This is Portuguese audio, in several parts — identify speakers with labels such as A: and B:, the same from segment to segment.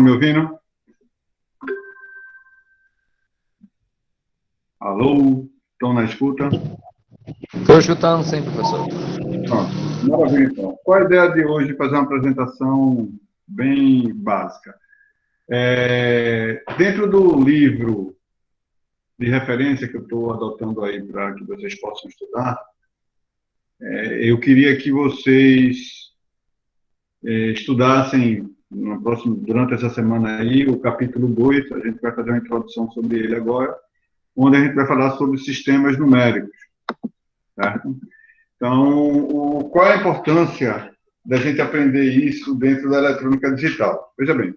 A: me ouvindo? Alô? Estão na escuta?
B: Estou escutando, sim, professor.
A: Pronto, maravilha, então. Qual a ideia de hoje? Fazer uma apresentação bem básica. Dentro do livro de referência que eu estou adotando aí para que vocês possam estudar, eu queria que vocês estudassem durante essa semana aí o capítulo 2, a gente vai fazer uma introdução sobre ele agora, onde a gente vai falar sobre sistemas numéricos, certo? Então, qual é a importância da gente aprender isso dentro da eletrônica digital? Veja bem,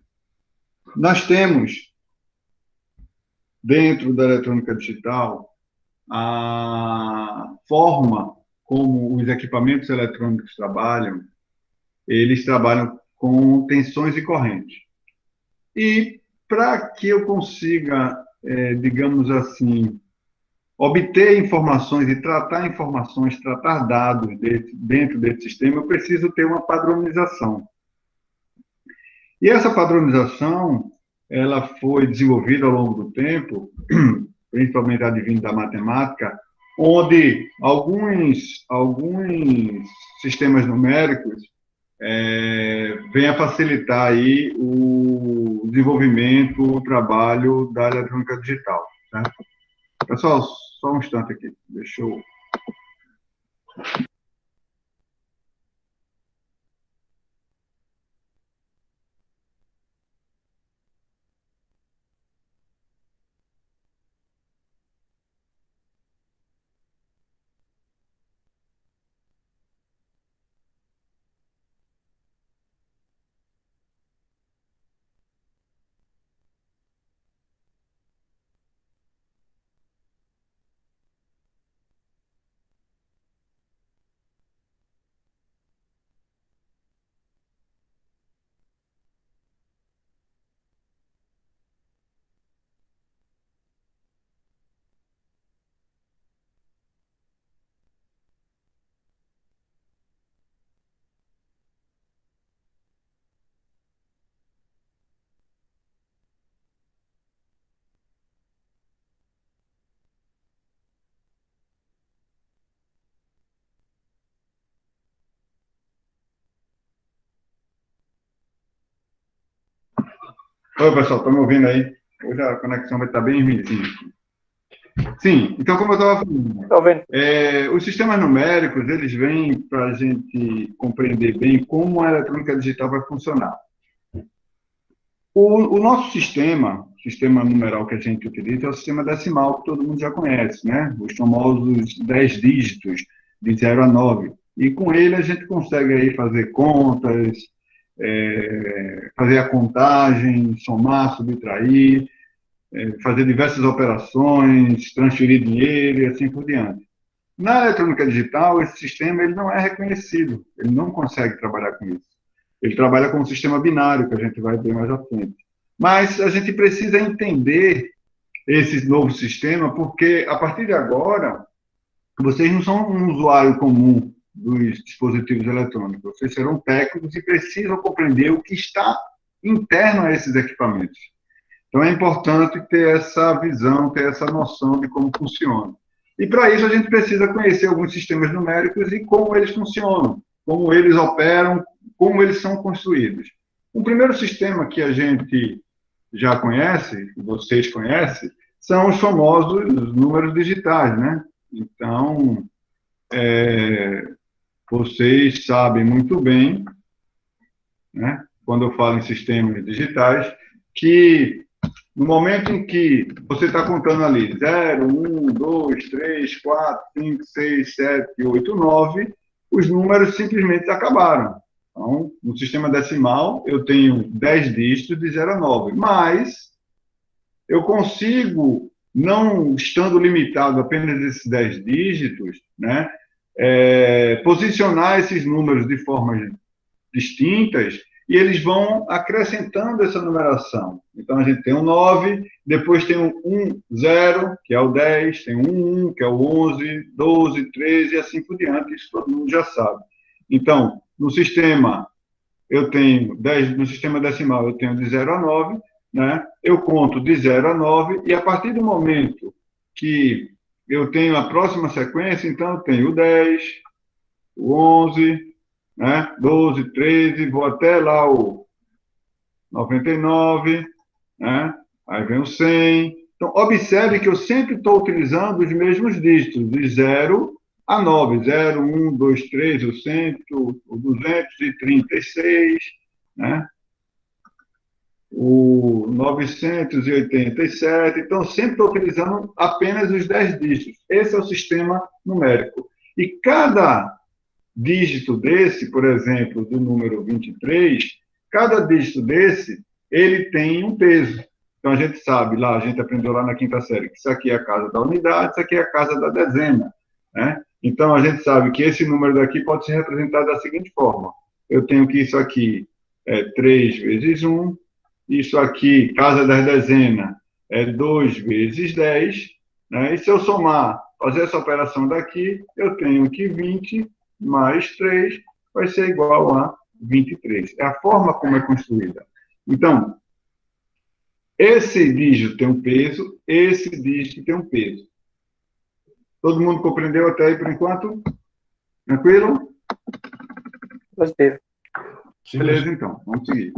A: nós temos, dentro da eletrônica digital, a forma como os equipamentos eletrônicos trabalham, eles trabalham com tensões e correntes. E para que eu consiga, digamos assim, obter informações e tratar informações, tratar dados dentro desse sistema, eu preciso ter uma padronização. E essa padronização, ela foi desenvolvida ao longo do tempo, principalmente advindo da matemática, onde alguns sistemas numéricos vêm a facilitar aí o desenvolvimento, o trabalho da eletrônica digital, certo? Pessoal, só um instante aqui, deixa eu... Oi, pessoal, estão me ouvindo aí? Hoje a conexão vai estar bem ruimzinha. Sim, então, como eu estava falando, os sistemas numéricos, eles vêm para a gente compreender bem como a eletrônica digital vai funcionar. O nosso sistema numeral que a gente utiliza é o sistema decimal, que todo mundo já conhece, né? Os famosos 10 dígitos, de 0 a 9. E com ele a gente consegue aí fazer contas, fazer a contagem, somar, subtrair, fazer diversas operações, transferir dinheiro e assim por diante. Na eletrônica digital, esse sistema ele não é reconhecido, ele não consegue trabalhar com isso. Ele trabalha com um sistema binário, que a gente vai ver mais à frente. Mas a gente precisa entender esse novo sistema, porque a partir de agora, vocês não são um usuário comum dos dispositivos eletrônicos, vocês serão técnicos e precisam compreender o que está interno a esses equipamentos. Então, é importante ter essa visão, ter essa noção de como funciona. E, para isso, a gente precisa conhecer alguns sistemas numéricos e como eles funcionam, como eles operam, como eles são construídos. O primeiro sistema que a gente já conhece, que vocês conhecem, são os famosos números digitais, né? Então, vocês sabem muito bem, né, quando eu falo em sistemas digitais, que no momento em que você está contando ali 0, 1, 2, 3, 4, 5, 6, 7, 8, 9, os números simplesmente acabaram. Então, no sistema decimal, eu tenho 10 dígitos de 0 a 9, mas eu consigo, não estando limitado apenas a esses 10 dígitos, né, posicionar esses números de formas distintas e eles vão acrescentando essa numeração. Então, a gente tem um 9, depois tem um 1, 0, que é o 10, tem um 1, que é o 11, 12, 13 e assim por diante. Isso todo mundo já sabe. Então, no sistema eu tenho 10, no sistema decimal, eu tenho de 0 a 9, né? Eu conto de 0 a 9, e a partir do momento que eu tenho a próxima sequência, então eu tenho o 10, o 11, né? 12, 13, vou até lá o 99, né? Aí vem o 100. Então, observe que eu sempre estou utilizando os mesmos dígitos, de 0 a 9. 0, 1, 2, 3, o 100, o 236, né? O 987. Então, sempre estou utilizando apenas os 10 dígitos. Esse é o sistema numérico. E cada dígito desse, por exemplo, do número 23, cada dígito desse, ele tem um peso. Então, a gente sabe, lá, a gente aprendeu lá na quinta série, que isso aqui é a casa da unidade, isso aqui é a casa da dezena, né? Então, a gente sabe que esse número daqui pode ser representado da seguinte forma. Eu tenho que isso aqui é 3 vezes 1, isso aqui, casa das dezenas, é 2 vezes 10, né? E se eu somar, fazer essa operação daqui, eu tenho que 20 mais 3 vai ser igual a 23. É a forma como é construída. Então, esse dígito tem um peso, esse dígito tem um peso. Todo mundo compreendeu até aí por enquanto? Tranquilo?
C: Positivo.
A: Beleza, então. Vamos seguir.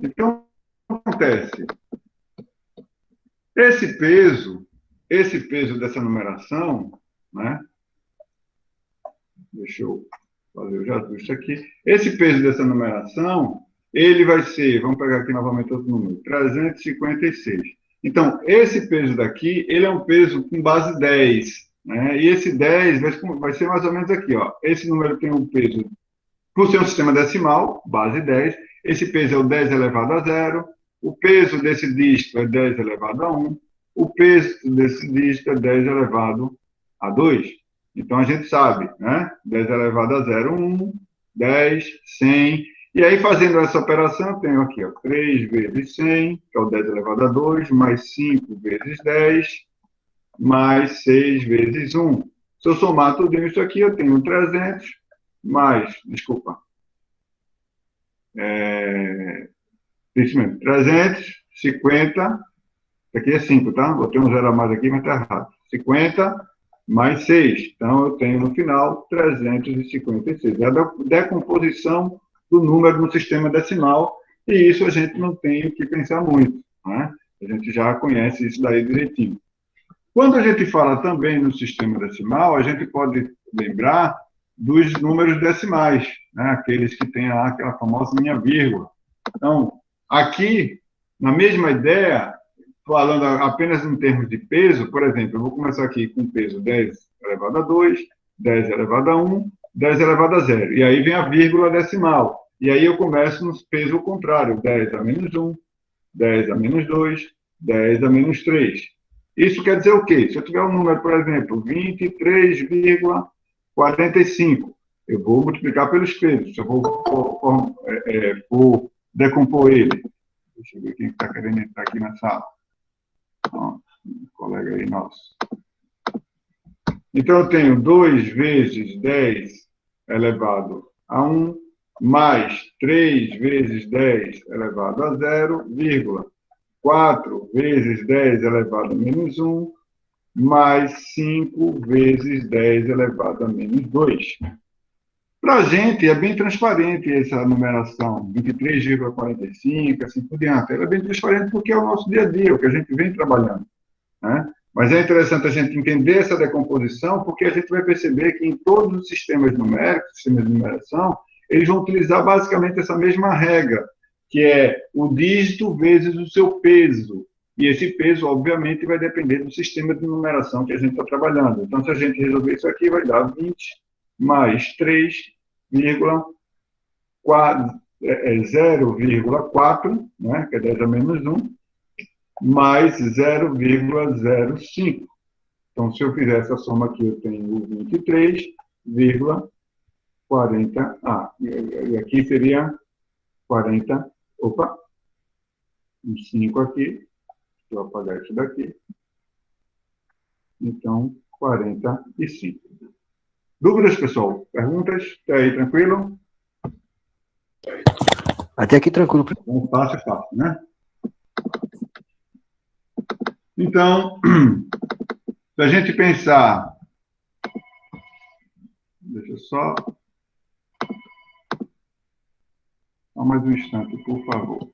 A: Então, o que acontece? Esse peso dessa numeração, né? Deixa eu fazer o ajuste aqui. Esse peso dessa numeração, ele vai ser, vamos pegar aqui novamente outro número, 356. Então, esse peso daqui, ele é um peso com base 10, né? E esse 10 vai ser mais ou menos aqui, ó. Esse número tem um peso, por ser um sistema decimal, base 10, esse peso é o 10 elevado a 0, o peso desse dígito é 10 elevado a 1, o peso desse dígito é 10 elevado a 2. Então, a gente sabe, né? 10 elevado a 0, 1, 10, 100. E aí, fazendo essa operação, eu tenho aqui, ó, 3 vezes 100, que é o 10 elevado a 2, mais 5 vezes 10, mais 6 vezes 1. Se eu somar tudo isso aqui, eu tenho 300, mais, desculpa, isso mesmo, 350, aqui é 5, tá? Botei um zero a mais aqui, mas está errado. 50 mais 6. Então, eu tenho no final 356. É a decomposição do número no sistema decimal, e isso a gente não tem o que pensar muito, né? A gente já conhece isso daí direitinho. Quando a gente fala também no sistema decimal, a gente pode lembrar dos números decimais, né? Aqueles que têm lá aquela famosa linha vírgula. Então, aqui, na mesma ideia, falando apenas em termos de peso, por exemplo, eu vou começar aqui com peso 10 elevado a 2, 10 elevado a 1, 10 elevado a 0. E aí vem a vírgula decimal. E aí eu começo no peso contrário, 10 a menos 1, 10 a menos 2, 10 a menos 3. Isso quer dizer o quê? Se eu tiver um número, por exemplo, 23,45, eu vou multiplicar pelos pesos. Se eu vou decompor ele. Deixa eu ver quem está querendo entrar aqui na sala. Um colega aí nosso. Então, eu tenho 2 vezes 10 elevado a 1, mais 3 vezes 10 elevado a 0, vírgula, 4 vezes 10 elevado a menos 1, mais 5 vezes 10 elevado a menos 2. Para a gente, é bem transparente essa numeração, 23,45, assim por diante. Ela é bem transparente porque é o nosso dia a dia, o que a gente vem trabalhando, né? Mas é interessante a gente entender essa decomposição, porque a gente vai perceber que em todos os sistemas numéricos, sistemas de numeração, eles vão utilizar basicamente essa mesma regra, que é o dígito vezes o seu peso. E esse peso, obviamente, vai depender do sistema de numeração que a gente está trabalhando. Então, se a gente resolver isso aqui, vai dar 20 mais 0,4, né, que é 10 a menos 1, mais 0,05. Então, se eu fizer essa soma aqui, eu tenho 23,40. E aqui seria 40. Opa, um 5 aqui. Deixa eu apagar isso daqui. Então, 45. Dúvidas, pessoal? Perguntas? Está aí tranquilo?
D: Até aqui tranquilo.
A: Então, fácil, né? Então, se a gente pensar... Deixa eu só mais um instante, por favor.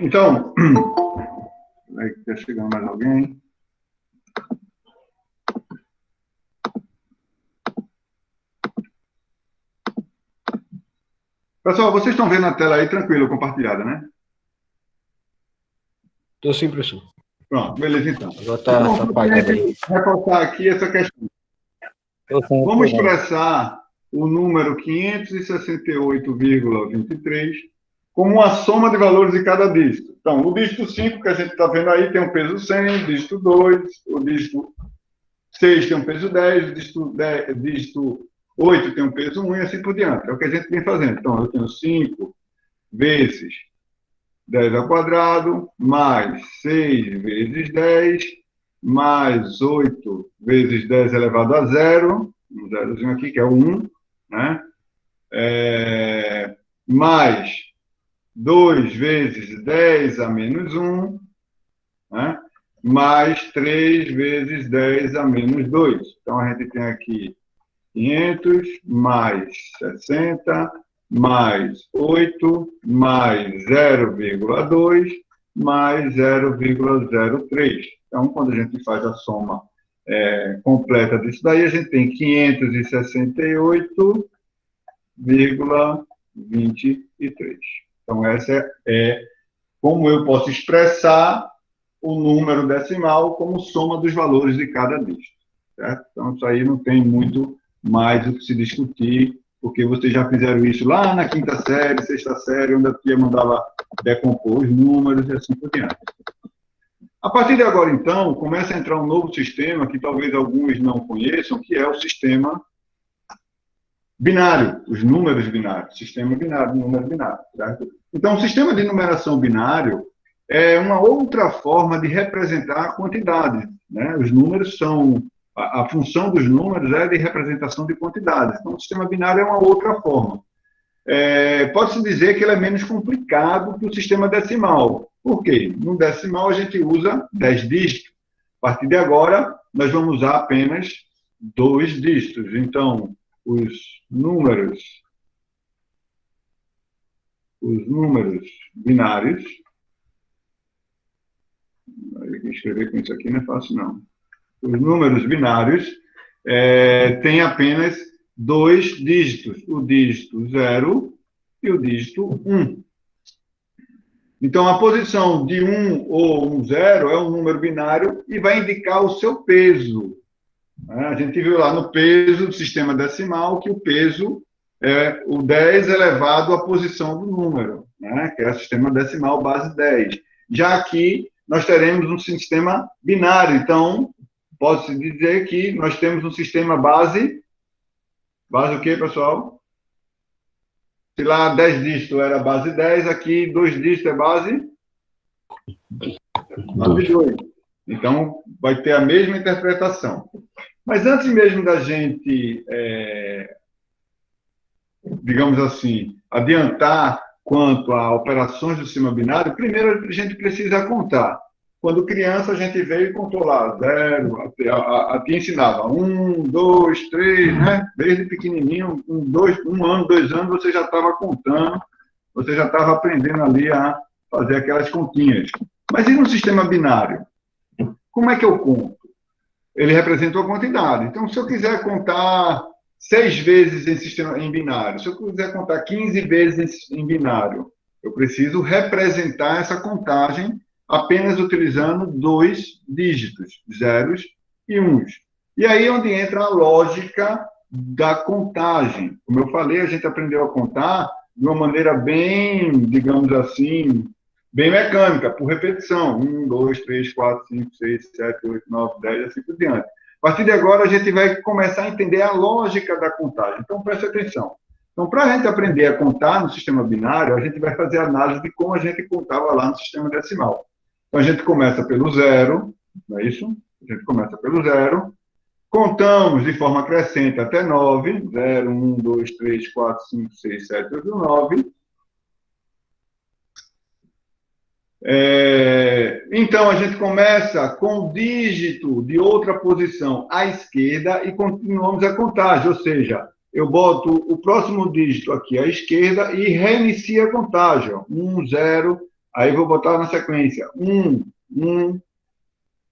A: Então, está chegando mais alguém? Pessoal, vocês estão vendo a tela aí tranquilo, compartilhada, né?
D: Estou sim, professor.
A: Pronto, beleza então.
D: Agora está apagado aí.
A: Reforçar aqui essa questão. Vamos expressar o número 568,23 como uma soma de valores de cada dígito. Então, o dígito 5, que a gente está vendo aí, tem um peso 100, o dígito 2, o dígito 6 tem um peso 10, o dígito 8 tem um peso 1 e assim por diante. É o que a gente vem fazendo. Então, eu tenho 5 vezes 10 ao quadrado, mais 6 vezes 10, mais 8 vezes 10 elevado a zero, um zerozinho aqui, que é o 1, né? Mais 2 vezes 10 a menos 1, né? Mais 3 vezes 10 a menos 2. Então, a gente tem aqui 500, mais 60, mais 8, mais 0,2, mais 0,03. Então, quando a gente faz a soma completa disso daí, a gente tem 568,23. Então, essa é como eu posso expressar o número decimal como soma dos valores de cada dígito. Certo? Então, isso aí não tem muito mais o que se discutir, porque vocês já fizeram isso lá na quinta série, sexta série, onde a tia mandava decompor os números e assim por diante. A partir de agora, então, começa a entrar um novo sistema que talvez alguns não conheçam, que é o sistema binário, os números binários, sistema binário, número binário, certo? Então, o sistema de numeração binário é uma outra forma de representar a quantidade, né? Os números são... A função dos números é de representação de quantidades. Então, o sistema binário é uma outra forma. Pode-se dizer que ele é menos complicado que o sistema decimal. Por quê? No decimal, a gente usa 10 dígitos. A partir de agora, nós vamos usar apenas 2 dígitos. Então, os números binários... Escrever com isso aqui não é fácil, não. Os números binários têm apenas 2 dígitos, o dígito 0 e o dígito 1. Então, a posição de 1 ou 1, 0 é um número binário e vai indicar o seu peso. A gente viu lá no peso do sistema decimal que o peso é o 10 elevado à posição do número, né? Que é o sistema decimal base 10. Já aqui, nós teremos um sistema binário, então... Pode-se dizer que nós temos um sistema base o quê, pessoal? Se lá 10 dígitos era base 10, aqui 2 dígitos é base 2. Então, vai ter a mesma interpretação. Mas antes mesmo da gente, digamos assim, adiantar quanto a operações do sistema binário, primeiro a gente precisa contar. Quando criança, a gente veio e contou lá, 0, a tia ensinava 1, 2, 3, né? Desde pequenininho, 1 ano, 2 anos, você já estava contando, você já estava aprendendo ali a fazer aquelas continhas. Mas e no sistema binário? Como é que eu conto? ele representa uma quantidade. Então, se eu quiser contar 6 vezes em binário, se eu quiser contar 15 vezes em binário, eu preciso representar essa contagem apenas utilizando 2 dígitos, zeros e uns. E aí é onde entra a lógica da contagem. Como eu falei, a gente aprendeu a contar de uma maneira bem, digamos assim, bem mecânica, por repetição. 1, 2, 3, 4, 5, 6, 7, 8, 9, 10, assim por diante. A partir de agora, a gente vai começar a entender a lógica da contagem. Então, preste atenção. Então, para a gente aprender a contar no sistema binário, a gente vai fazer a análise de como a gente contava lá no sistema decimal. Então, a gente começa pelo zero, não é isso? A gente começa pelo zero, contamos de forma crescente até 9, 0, 1, 2, 3, 4, 5, 6, 7, 8, 9. Então, a gente começa com o dígito de outra posição à esquerda e continuamos a contagem, ou seja, eu boto o próximo dígito aqui à esquerda e reinicio a contagem. 1, 0, aí vou botar na sequência 1, 1,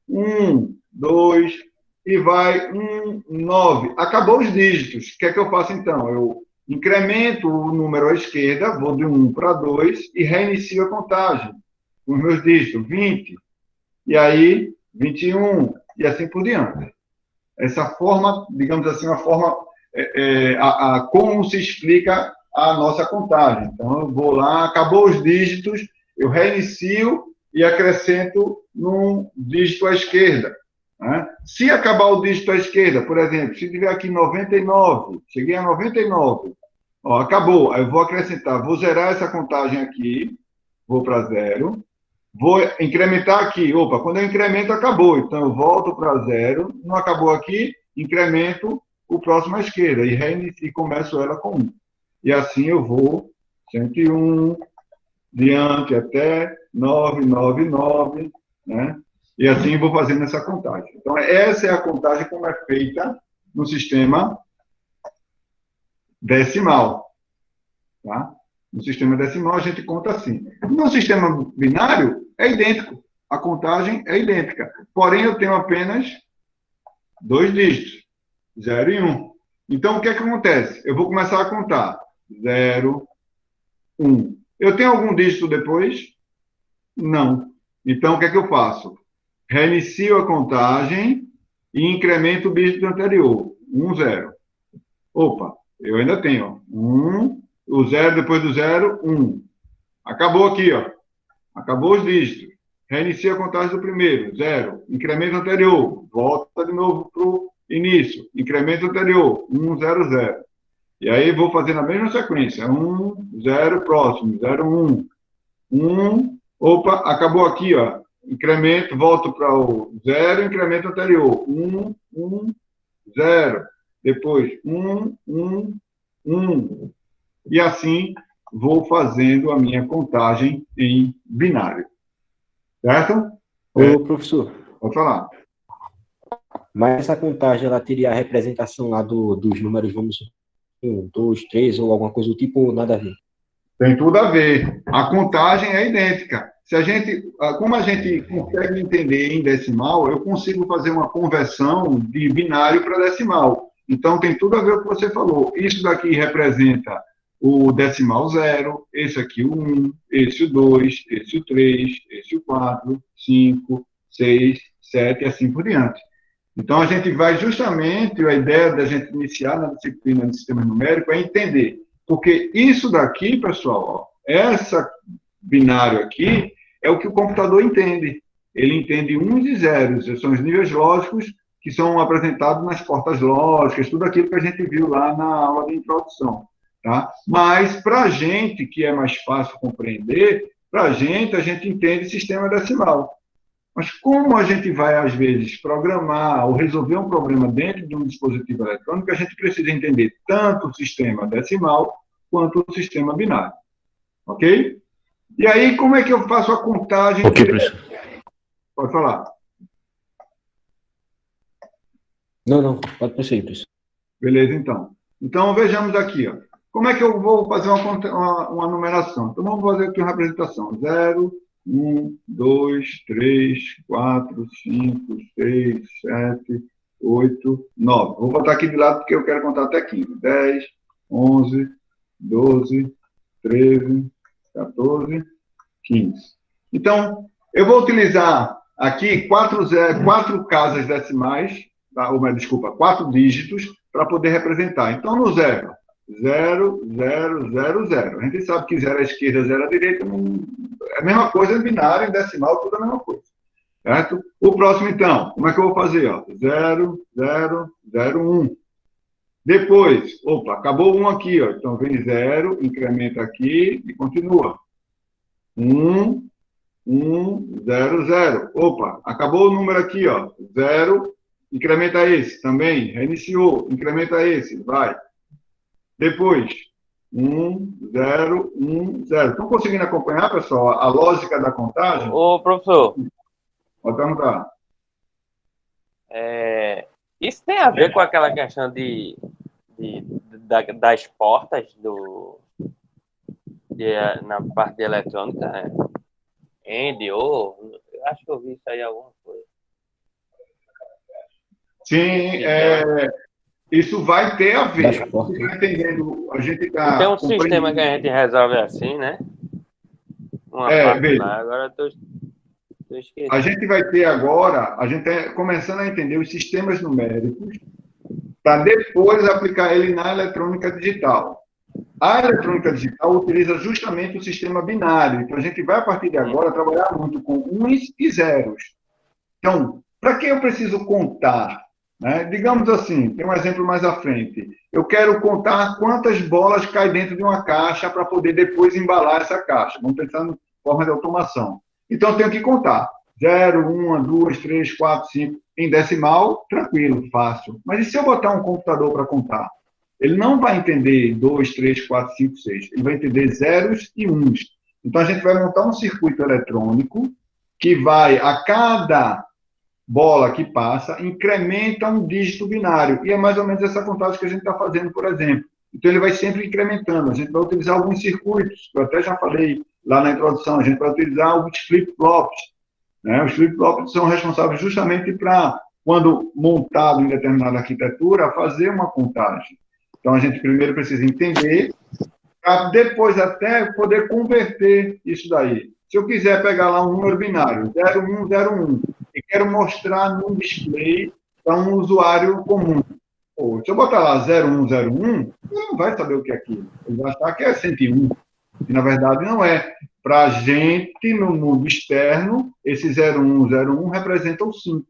A: 1, 2, e vai 1, 9. Acabou os dígitos. O que é que eu faço então? Eu incremento o número à esquerda, vou de 1 para 2 e reinicio a contagem. Os meus dígitos, 20, e aí 21, e assim por diante. Essa forma, digamos assim, uma forma, como se explica a nossa contagem. Então, eu vou lá, acabou os dígitos, eu reinicio e acrescento num dígito à esquerda. Né? Se acabar o dígito à esquerda, por exemplo, se tiver aqui 99, cheguei a 99, ó, acabou, aí eu vou acrescentar, vou zerar essa contagem aqui, vou para 0, vou incrementar aqui, opa, quando eu incremento, acabou, então eu volto para 0, não acabou aqui, incremento o próximo à esquerda, e reinicio e começo ela com 1. E assim eu vou, 101, diante até 999, né? E assim vou fazendo essa contagem. Então, essa é a contagem como é feita no sistema decimal. Tá? No sistema decimal, a gente conta assim. No sistema binário, é idêntico. A contagem é idêntica. Porém, eu tenho apenas 2 dígitos, 0 e 1. Então, o que é que acontece? Eu vou começar a contar. 0, 1. Eu tenho algum dígito depois? Não. Então, o que é que eu faço? Reinicio a contagem e incremento o dígito anterior. 1, 0. Opa, eu ainda tenho 1, o 0 depois do 0, 1. Acabou aqui, ó. Acabou os dígitos. Reinicio a contagem do primeiro, 0. Incremento anterior. Volta de novo para o início. Incremento anterior, 1, 0, 0. E aí vou fazer na mesma sequência. 1, 0, próximo. 0, 1. 1. Opa, acabou aqui, ó. Incremento, volto para o 0, incremento anterior. 1, 1, 0. Depois, 1, 1, 1. E assim vou fazendo a minha contagem em binário. Certo?
D: Ô, professor,
A: Pode falar.
D: mas essa contagem, ela teria a representação lá dos números, vamos supor, 1, 2, 3, ou alguma coisa do tipo, ou nada a ver?
A: Tem tudo a ver. A contagem é idêntica. Se a gente, como a gente consegue entender em decimal, eu consigo fazer uma conversão de binário para decimal. Então, tem tudo a ver com o que você falou. Isso daqui representa o decimal 0, esse aqui o 1, esse o 2, esse o 3, esse o 4, 5, 6, 7 e assim por diante. Então, a gente vai justamente, a ideia da gente iniciar na disciplina de sistema numérico é entender. Porque isso daqui, pessoal, ó, essa binário aqui, é o que o computador entende. Ele entende uns e zeros, esses são os níveis lógicos que são apresentados nas portas lógicas, tudo aquilo que a gente viu lá na aula de introdução. Tá? Mas, para a gente, que é mais fácil compreender, para a gente entende sistema decimal. Mas como a gente vai, às vezes, programar ou resolver um problema dentro de um dispositivo eletrônico, a gente precisa entender tanto o sistema decimal quanto o sistema binário. Ok? E aí, como é que eu faço a contagem?
D: Ok, professor.
A: Pode falar.
D: Não, pode prosseguir, professor.
A: Beleza, então. Então, vejamos aqui, ó. Como é que eu vou fazer uma numeração? Então, vamos fazer aqui uma representação. 0, 1, 2, 3, 4, 5, 6, 7, 8, 9. Vou botar aqui de lado porque eu quero contar até 15. 10, 11, 12, 13, 14, 15. Então, eu vou utilizar aqui quatro casas decimais, tá? Desculpa, 4 dígitos, para poder representar. Então, no 0, 0, 0, 0, 0. A gente sabe que 0 à esquerda, 0 à direita, é a mesma coisa em binário, em decimal, tudo a mesma coisa. Certo? O próximo, então, como é que eu vou fazer? 0, 0, 0, 1. Depois, opa, acabou 1 aqui, ó. Então vem 0, incrementa aqui e continua. 1, 1, 0, 0. Opa, acabou o número aqui, ó. 0, incrementa esse também. Reiniciou, incrementa esse, vai. Depois, 1, 0, 1, 0. Estão conseguindo acompanhar, pessoal, a lógica da contagem?
E: Ô, professor,
A: Pode perguntar.
E: isso tem a ver com aquela questão das portas na parte de eletrônica, né? AND, OR, eu acho que eu vi isso aí alguma coisa.
A: Sim, isso vai ter a ver.
D: Das portas.
A: Você está entendendo? A gente está.
E: Tem um sistema que a gente resolve assim, né? Uma parte
A: veja.
E: lá, agora eu tô esquecendo.
A: A gente vai ter agora, a gente está começando a entender os sistemas numéricos para depois aplicar ele na eletrônica digital. A eletrônica digital utiliza justamente o sistema binário. Então, a gente vai, a partir de agora, trabalhar muito com uns e zeros. Então, para que eu preciso contar? Né? Digamos assim, tem um exemplo mais à frente. Eu quero contar quantas bolas caem dentro de uma caixa para poder depois embalar essa caixa. Vamos pensar em forma de automação. Então, eu tenho que contar. 0, 1, 2, 3, 4, 5. Em decimal, tranquilo, fácil. Mas e se eu botar um computador para contar? Ele não vai entender 2, 3, 4, 5, 6. Ele vai entender zeros e uns. Então, a gente vai montar um circuito eletrônico que vai, a cada bola que passa, incrementa um dígito binário. E é mais ou menos essa contagem que a gente está fazendo, por exemplo. Então, ele vai sempre incrementando. A gente vai utilizar alguns circuitos, que eu até já falei lá na introdução. A gente vai utilizar os flip-flops. Né? Os flip-flops são responsáveis justamente para, quando montado em determinada arquitetura, fazer uma contagem. Então, a gente primeiro precisa entender, para depois até poder converter isso daí. Se eu quiser pegar lá um número binário, 0101, e quero mostrar num display para um usuário comum. Se eu botar lá 0101, ele não vai saber o que é aquilo. Ele vai achar que é 101. E, na verdade, não é. Para a gente, no mundo externo, esse 0101 representa o 5.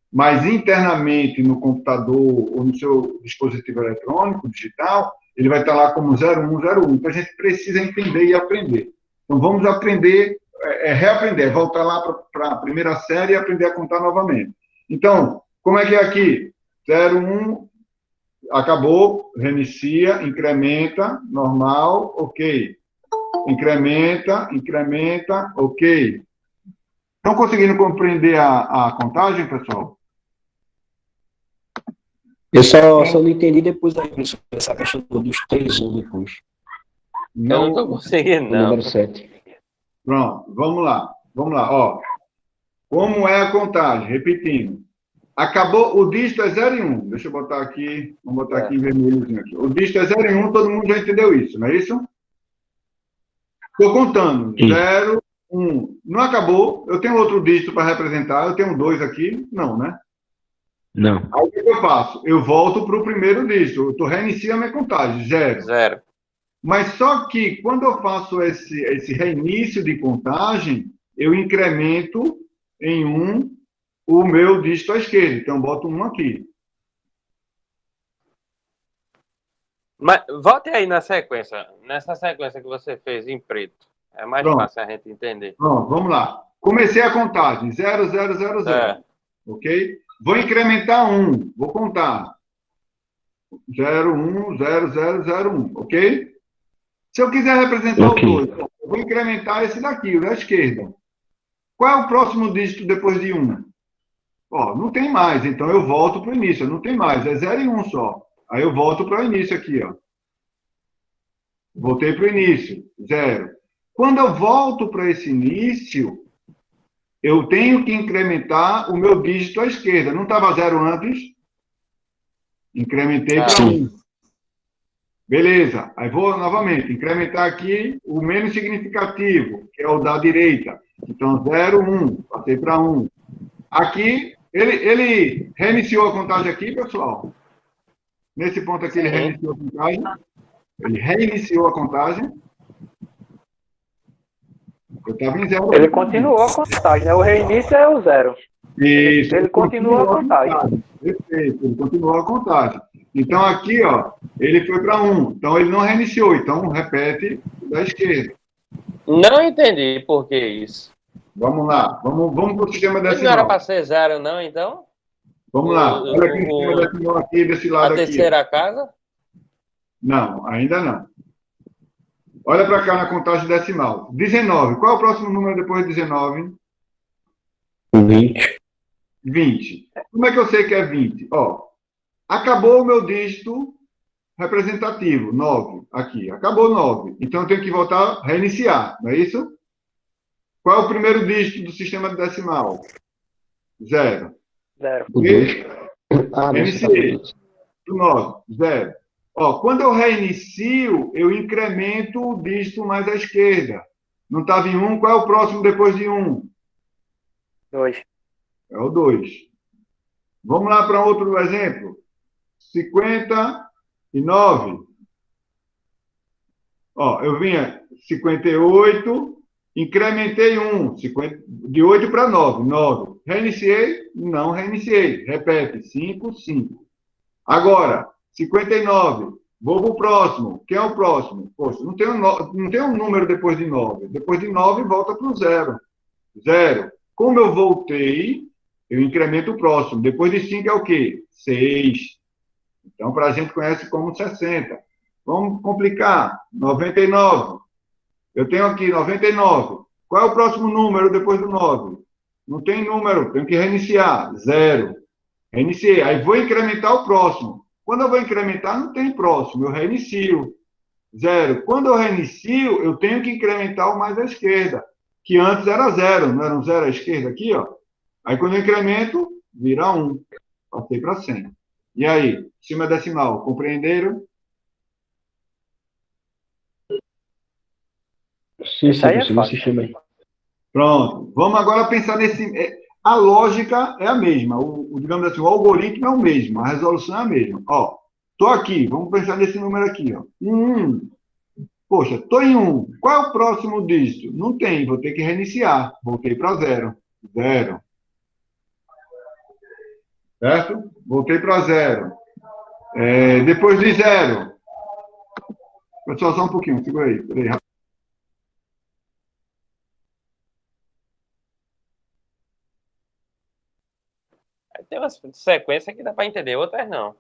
A: Mas, internamente, no computador ou no seu dispositivo eletrônico, digital, ele vai estar lá como 0101. Então, a gente precisa entender e aprender. Então, vamos aprender, reaprender, voltar lá para a primeira série e aprender a contar novamente. Então, como é que é aqui? 01, acabou, reinicia, incrementa, normal, ok. Incrementa, ok. Estão conseguindo compreender a contagem, pessoal?
D: Eu só não entendi depois essa questão dos 3 1 depois.
E: Eu não estou conseguindo, não.
D: Número 7.
A: Pronto, vamos lá. Ó, como é a contagem? Repetindo. Acabou, o dígito é 0 e 1. Deixa eu botar aqui, vamos botar aqui em vermelhozinho aqui. O dígito é 0 e 1, todo mundo já entendeu isso, não é isso? Estou contando. 0, 1. Não acabou, eu tenho outro dígito para representar, eu tenho 2 aqui? Não, né?
D: Não.
A: Aí o que eu faço? Eu volto para o primeiro dígito, eu reinicio a minha contagem, 0.
E: 0.
A: Mas só que, quando eu faço esse reinício de contagem, eu incremento em 1 o meu dígito à esquerda. Então, eu boto 1 aqui.
E: Mas volte aí na sequência. Nessa sequência que você fez em preto. É mais fácil a gente entender.
A: Pronto, vamos lá. Comecei a contagem. 0, 0, 0, 0. Ok? Vou incrementar 1. Vou contar. 0, 1, 0, 0, 0, 1. Ok? Se eu quiser representar o 2, eu vou incrementar esse daqui, o da esquerda. Qual é o próximo dígito depois de 1? Não tem mais, então eu volto para o início. Não tem mais, é 0 e 1 só. Aí eu volto para o início aqui, ó. Voltei para o início, 0. Quando eu volto para esse início, eu tenho que incrementar o meu dígito à esquerda. Não estava 0 antes? Incrementei para 1. Beleza. Aí vou novamente incrementar aqui o menos significativo, que é o da direita. Então, 0, 1. Passei para 1. Aqui, ele reiniciou a contagem aqui, pessoal? Nesse ponto aqui, ele reiniciou a contagem. Ele reiniciou a contagem. Eu estava em 0.
C: Ele continuou a contagem, né? O reinício é o 0.
A: Isso.
C: Ele continua a contagem.
A: Perfeito, ele continuou a contagem. Então, aqui, ó, ele foi para 1. Então, ele não reiniciou. Então, repete da esquerda.
E: Não entendi por que isso.
A: Vamos lá. Vamos para o sistema
E: Ele não era
A: decimal.
E: para ser 0, não, então?
A: Vamos lá. Olha aqui o sistema decimal aqui, desse lado
E: A
A: aqui.
E: terceira casa?
A: Não, ainda não. Olha para cá na contagem decimal. 19. Qual é o próximo número depois de 19?
D: 20.
A: 20. Como é que eu sei que é 20? Ó, acabou o meu dígito representativo, 9. Aqui, acabou 9. Então, eu tenho que voltar, reiniciar, não é isso? Qual é o primeiro dígito do sistema decimal? 0.
C: 0.
D: O 2. Ah, não,
A: Reiniciei. 9. 0. Ó, quando eu reinicio, eu incremento o dígito mais à esquerda. Não estava em 1, qual é o próximo depois de 1?
C: 2.
A: É o 2. Vamos lá para outro exemplo. 59. Ó, eu vinha 58, incrementei 1, de 8 para 9, 9. Reiniciei? Não reiniciei. Repete, 5, 5. Agora, 59. Vou para o próximo. Quem é o próximo? Poxa, não tem um número depois de 9. Depois de 9, volta para o 0. 0. Como eu voltei, eu incremento o próximo. Depois de 5 é o quê? 6. Então, para a gente conhece como 60. Vamos complicar. 99. Eu tenho aqui 99. Qual é o próximo número depois do 9? Não tem número, tenho que reiniciar. 0. Reiniciei. Aí vou incrementar o próximo. Quando eu vou incrementar, não tem próximo, eu reinicio. 0. Quando eu reinicio, eu tenho que incrementar o mais à esquerda, que antes era 0, não era um 0 à esquerda aqui, ó. Aí quando eu incremento, vira 1. Passei para 100. E aí, cima decimal, compreenderam?
D: Sim,
C: Isso aí é
D: professor,
C: fácil.
D: esse sistema aí.
A: Pronto. Vamos agora pensar nesse... A lógica é a mesma, digamos assim, o algoritmo é o mesmo, a resolução é a mesma. Ó, estou aqui, vamos pensar nesse número aqui, ó. 1. Poxa, estou em 1. Qual é o próximo dígito? Não tem, vou ter que reiniciar. Voltei para 0. 0. Certo? Voltei para 0. Depois de 0. Pessoal, só um pouquinho, segura aí. Peraí.
E: Tem uma sequência que dá para entender, outras não.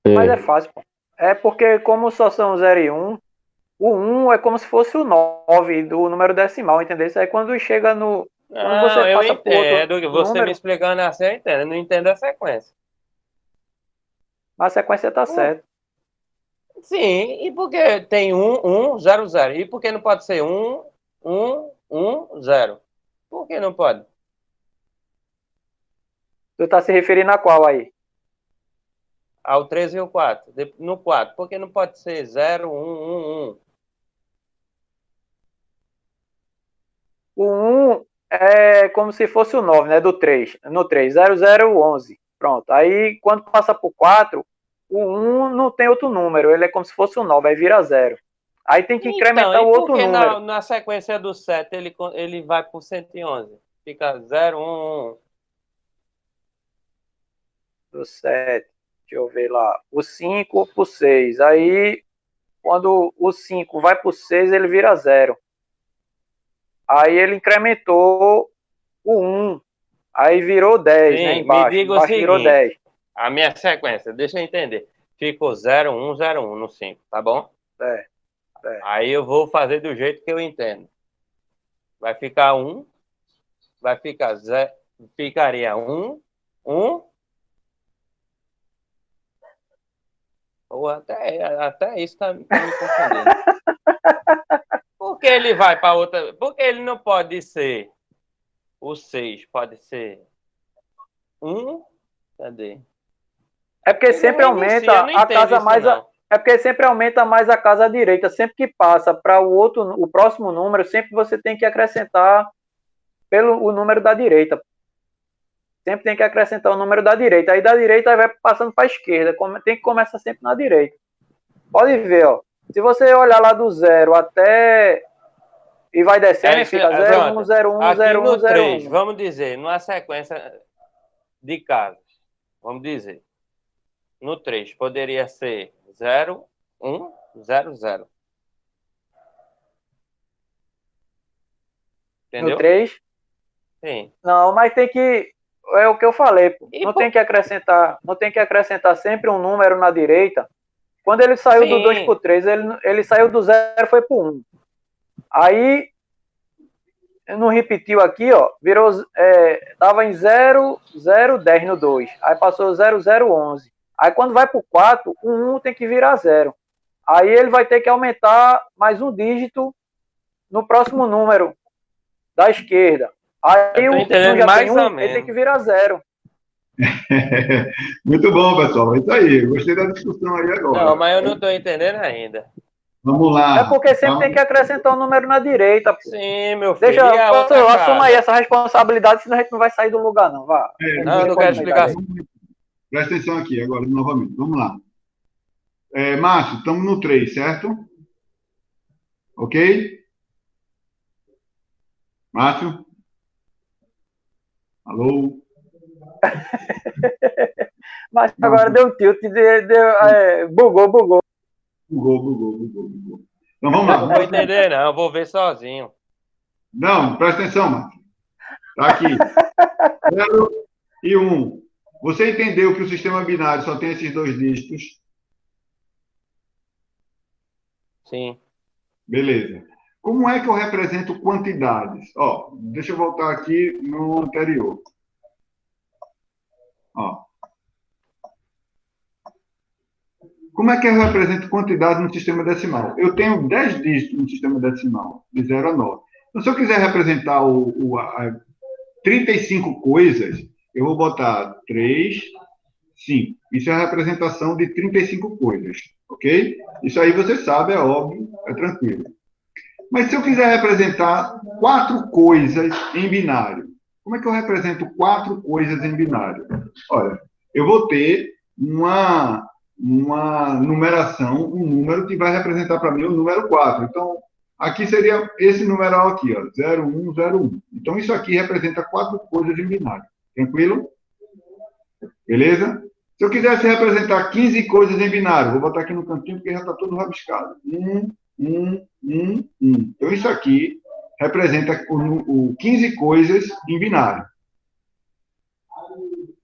C: Mas é fácil, pô. É porque, como só são 0 e 1, o 1 é como se fosse o 9 do número decimal, entendeu? Isso aí quando chega no. Quando você
E: Não, eu
C: passa por outro
E: entendo. Você
C: número,
E: me explicando assim, eu entendo. Eu não entendo a sequência.
C: a sequência tá certa.
E: Sim, e por que tem 1, 1, 0, 0? E por que não pode ser 1, 1, 1, 0? Por que não pode?
C: Tu tá se referindo a qual aí?
E: Ao 13 e o 4. No 4, por que não pode ser 0, 1, 1, 1?
C: O 1 é como se fosse o 9, né? Do 3. No 3, 0, 0, 11. Pronto. Aí, quando passa pro 4, o 1 não tem outro número. Ele é como se fosse o 9, aí vira 0. Aí tem que incrementar
E: Então,
C: o
E: e por
C: outro
E: que
C: número.
E: na sequência do 7 ele vai pro 111? Fica 0, 1, 1.
C: Do 7. Deixa eu ver lá. O 5 pro 6. Aí, quando o 5 vai pro 6, ele vira 0. Aí ele incrementou o 1. Aí virou 10, né?
E: Sim, me
C: Embaixo.
E: diga o
C: Embaixo virou
E: seguinte.
C: 10.
E: A minha sequência, deixa eu entender. Ficou 0, 1, 0, 1 no 5, tá bom?
C: É.
E: Aí eu vou fazer do jeito que eu entendo. Vai ficar 1, vai ficar 0, ficaria 1, 1. Ou até isso tá me confundindo. Por que ele vai para outra? Porque ele não pode ser o 6, pode ser 1, Cadê?
C: É porque sempre
E: Eu
C: aumenta
E: não
C: a
E: entendo
C: casa
E: isso,
C: mais.
E: não.
C: É porque sempre aumenta mais a casa direita. Sempre que passa para o próximo número, sempre você tem que acrescentar o número da direita. Sempre tem que acrescentar o número da direita. Aí da direita vai passando para a esquerda. Tem que começar sempre na direita. Pode ver, ó. Se você olhar lá do 0 até. E vai descendo e fica 0, 1, 0, 1,
E: Aqui
C: 0, 1,
E: no
C: 0,
E: 3,
C: 1.
E: vamos dizer, numa sequência de casas, vamos dizer, no 3 poderia ser 0, 1, 0, 0.
C: No
E: Entendeu?
C: 3.
E: Sim.
C: Não, mas tem que. É o que eu falei, pô.
E: E,
C: Não tem que acrescentar sempre um número na direita. Quando ele saiu do 2
E: sim,
C: para o 3, ele saiu do 0 foi para o 1. Aí não repetiu aqui, ó, virou, tava em 0, 0, 10 no 2. Aí passou 0, 0, 11. Aí quando vai para o 4, o 1 tem que virar 0. Aí ele vai ter que aumentar mais um dígito no próximo número da esquerda.
E: eu
C: Aí
E: tô
C: não
E: entendendo
C: já tem
E: mais ou
C: 1, ele tem que
E: menos.
C: virar 0.
A: Muito bom, pessoal. É isso aí. Gostei da discussão aí
E: Não,
A: agora.
E: mas eu não tô entendendo ainda.
A: Vamos
C: É
A: lá.
C: porque sempre tem
A: Calma.
C: que acrescentar um número na direita. Pô.
E: Sim, meu filho. E
C: Deixa,
E: a outra
C: pastor, assuma aí
E: casa?
C: essa responsabilidade, senão a gente não vai sair do lugar, não. Vá.
E: Não, eu não quero
C: Responsabilidade aí.
E: explicação.
A: Presta atenção aqui agora, novamente. Vamos lá. Márcio, estamos no 3, certo? Ok? Márcio? Alô?
C: Mas agora
A: Márcio?
C: deu um tilt, bugou.
A: Bugou. Então vamos
E: Eu
A: lá.
E: não vou entender, não. Eu vou ver sozinho.
A: Não, presta atenção, Márcio. Tá aqui. 0 e 1. Você entendeu que o sistema binário só tem esses dois dígitos?
E: Sim.
A: Beleza. Como é que eu represento quantidades? Ó, deixa eu voltar aqui no anterior. Ó. Como é que eu represento quantidade no sistema decimal? Eu tenho 10 dígitos no sistema decimal, de 0 a 9. Então, se eu quiser representar 35 coisas, eu vou botar 3, 5. Isso é a representação de 35 coisas, ok? Isso aí você sabe, é óbvio, é tranquilo. Mas se eu quiser representar 4 coisas em binário, como é que eu represento 4 coisas em binário? Olha, eu vou ter uma numeração, um número que vai representar para mim o número 4. Então, aqui seria esse numeral aqui, ó, 0101. Então, isso aqui representa 4 coisas em binário. Tranquilo? Beleza? Se eu quisesse representar 15 coisas em binário, vou botar aqui no cantinho porque já está tudo rabiscado. 1. Então, isso aqui representa o 15 coisas em binário.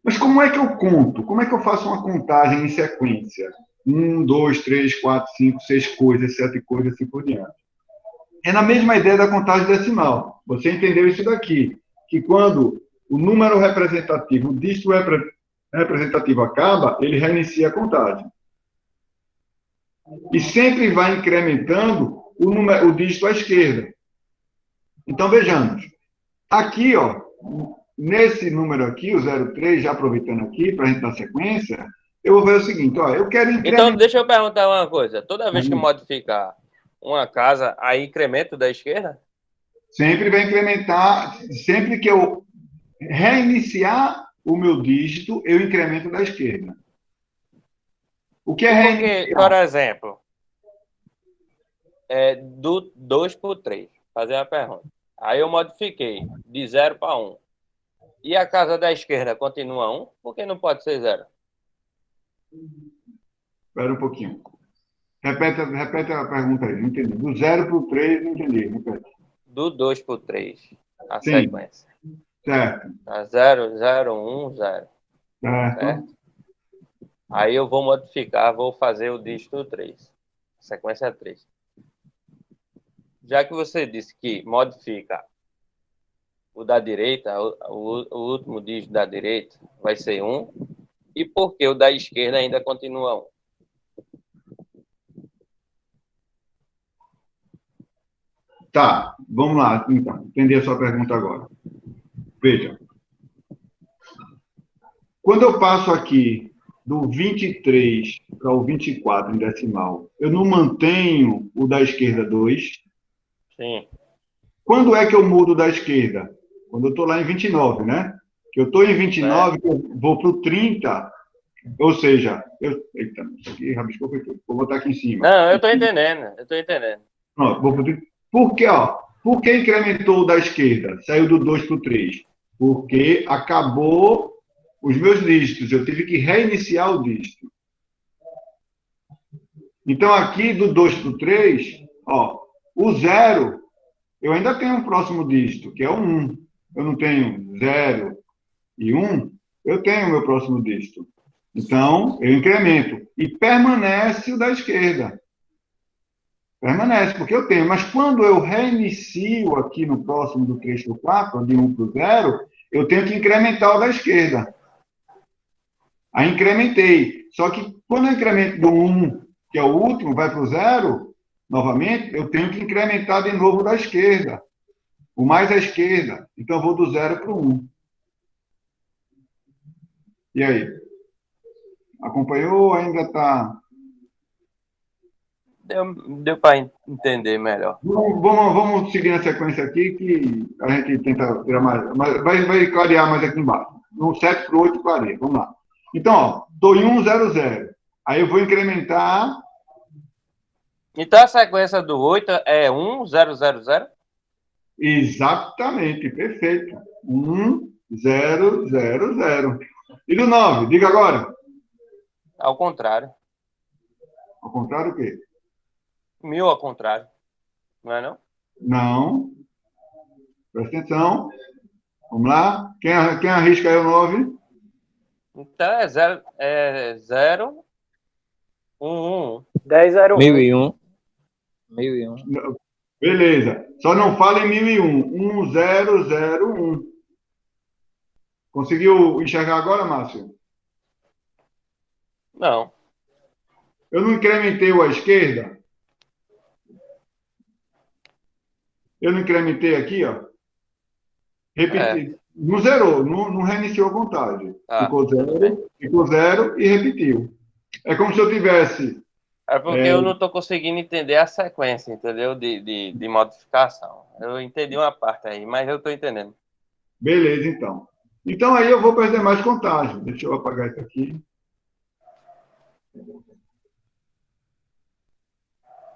A: Mas como é que eu conto? Como é que eu faço uma contagem em sequência? 1, 2, 3, 4, 5, 6 coisas, 7 coisas, assim por diante. É na mesma ideia da contagem decimal. Você entendeu isso daqui, que quando o número representativo, o dígito representativo acaba, ele reinicia a contagem. E sempre vai incrementando o dígito à esquerda. Então, vejamos. Aqui, ó, nesse número aqui, o 03, já aproveitando aqui, para a gente dar sequência, eu vou ver o seguinte, ó, eu quero incrementar...
E: Então, deixa eu perguntar uma coisa. Toda vez que modificar uma casa, aí incremento da esquerda?
A: Sempre vai incrementar, sempre que eu reiniciar o meu dígito, eu incremento da esquerda. O que é
E: Porque,
A: reiniciar?
E: por exemplo, do 2 para o 3, fazer a pergunta. Aí eu modifiquei de 0 para 1. E a casa da esquerda continua 1? Por que não pode ser 0?
A: Espera um pouquinho. Repete a pergunta aí, não entendi. Do 0 para o 3, não entendi. Repete.
E: Do 2 para o 3, a
A: Sim,
E: sequência.
A: certo.
E: Tá 0, 0, 1, 0.
A: Certo.
E: Certo? Aí eu vou modificar, vou fazer o dígito 3. A sequência é 3. Já que você disse que modifica o da direita, o último dígito da direita vai ser 1, e por que o da esquerda ainda continua 1?
A: Tá, vamos lá, então. Entendi a sua pergunta agora. Veja. Quando eu passo aqui do 23 para o 24 em decimal, eu não mantenho o da esquerda 2.
E: Sim.
A: Quando é que eu mudo da esquerda? Quando eu estou lá em 29, né? Que eu estou em 29, eu vou para o 30, ou seja, eita, isso aqui rabiscou foi tudo. Vou botar aqui em cima.
E: Não, eu estou entendendo, eu estou entendendo.
A: Pronto, vou pro 30. Por quê, ó? Por que incrementou o da esquerda? Saiu do 2 para o 3. Porque acabou os meus dígitos, eu tive que reiniciar o dígito. Então, aqui do 2 para o 3, ó, o 0, eu ainda tenho um próximo dígito, que é o 1. Eu não tenho 0 e 1, eu tenho o meu próximo dígito. Então, eu incremento. E permanece o da esquerda. Permanece, porque eu tenho. Mas quando eu reinicio aqui no próximo do 3 para o 4, de 1 para o 0, eu tenho que incrementar o da esquerda. Aí incrementei. Só que quando eu incremento do 1, que é o último, vai para o 0, novamente, eu tenho que incrementar de novo da esquerda. O mais à esquerda. Então, eu vou do 0 para o 1. E aí? Acompanhou ou ainda está...
E: Deu para entender melhor.
A: Vamos seguir na sequência aqui, que a gente tenta tirar mais. Vai clarear mais aqui embaixo. No 7 para o 8, clareia. Vamos lá. Então, ó, estou em 1, 0, 0. Aí eu vou incrementar.
E: Então a sequência do 8 é 1, 0, 0, 0?
A: Exatamente, perfeito. 1, 0, 0, 0. E do 9? Diga agora.
E: Ao contrário.
A: Ao contrário, o quê?
E: 1000 ao contrário. Não é não?
A: Não. Presta atenção. Vamos lá. Quem arrisca aí o 9?
E: Então é 0, 1, 1.
C: 10, 0, 1.
B: 1001. 1001.
A: Beleza. Só não fala em 1001. 1, 0, 0, 1. Conseguiu enxergar agora, Márcio?
E: Não.
A: Eu não incrementei o à esquerda? Eu não incrementei aqui, ó. Repeti. Não zerou, não reiniciou a contagem. Ficou zero e repetiu. É como se eu tivesse...
E: É porque eu não estou conseguindo entender a sequência, entendeu? De modificação. Eu entendi uma parte aí, mas eu estou entendendo.
A: Beleza, então. Então, aí eu vou perder mais contagem. Deixa eu apagar isso aqui.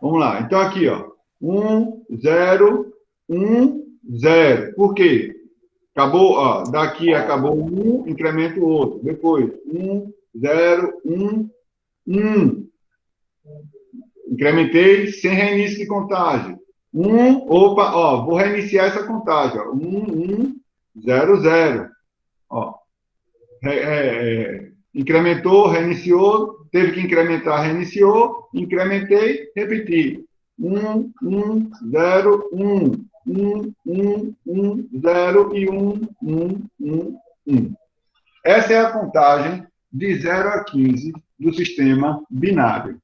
A: Vamos lá. Então, aqui, ó. 1, 0, 1, 0. Por quê? Acabou, ó. Daqui acabou um, incremento o outro. Depois, 1, 0, 1, 1. Incrementei sem reinício de contagem. 1, opa, ó. Vou reiniciar essa contagem, ó. 1, 1, 0, 0. Ó. Incrementou, reiniciou, teve que incrementar, reiniciou, incrementei, repeti. 1, 1, 0, 1, 1, 1, 1, 0 e 1, 1, 1, 1. Essa é a contagem de 0 a 15 do sistema binário.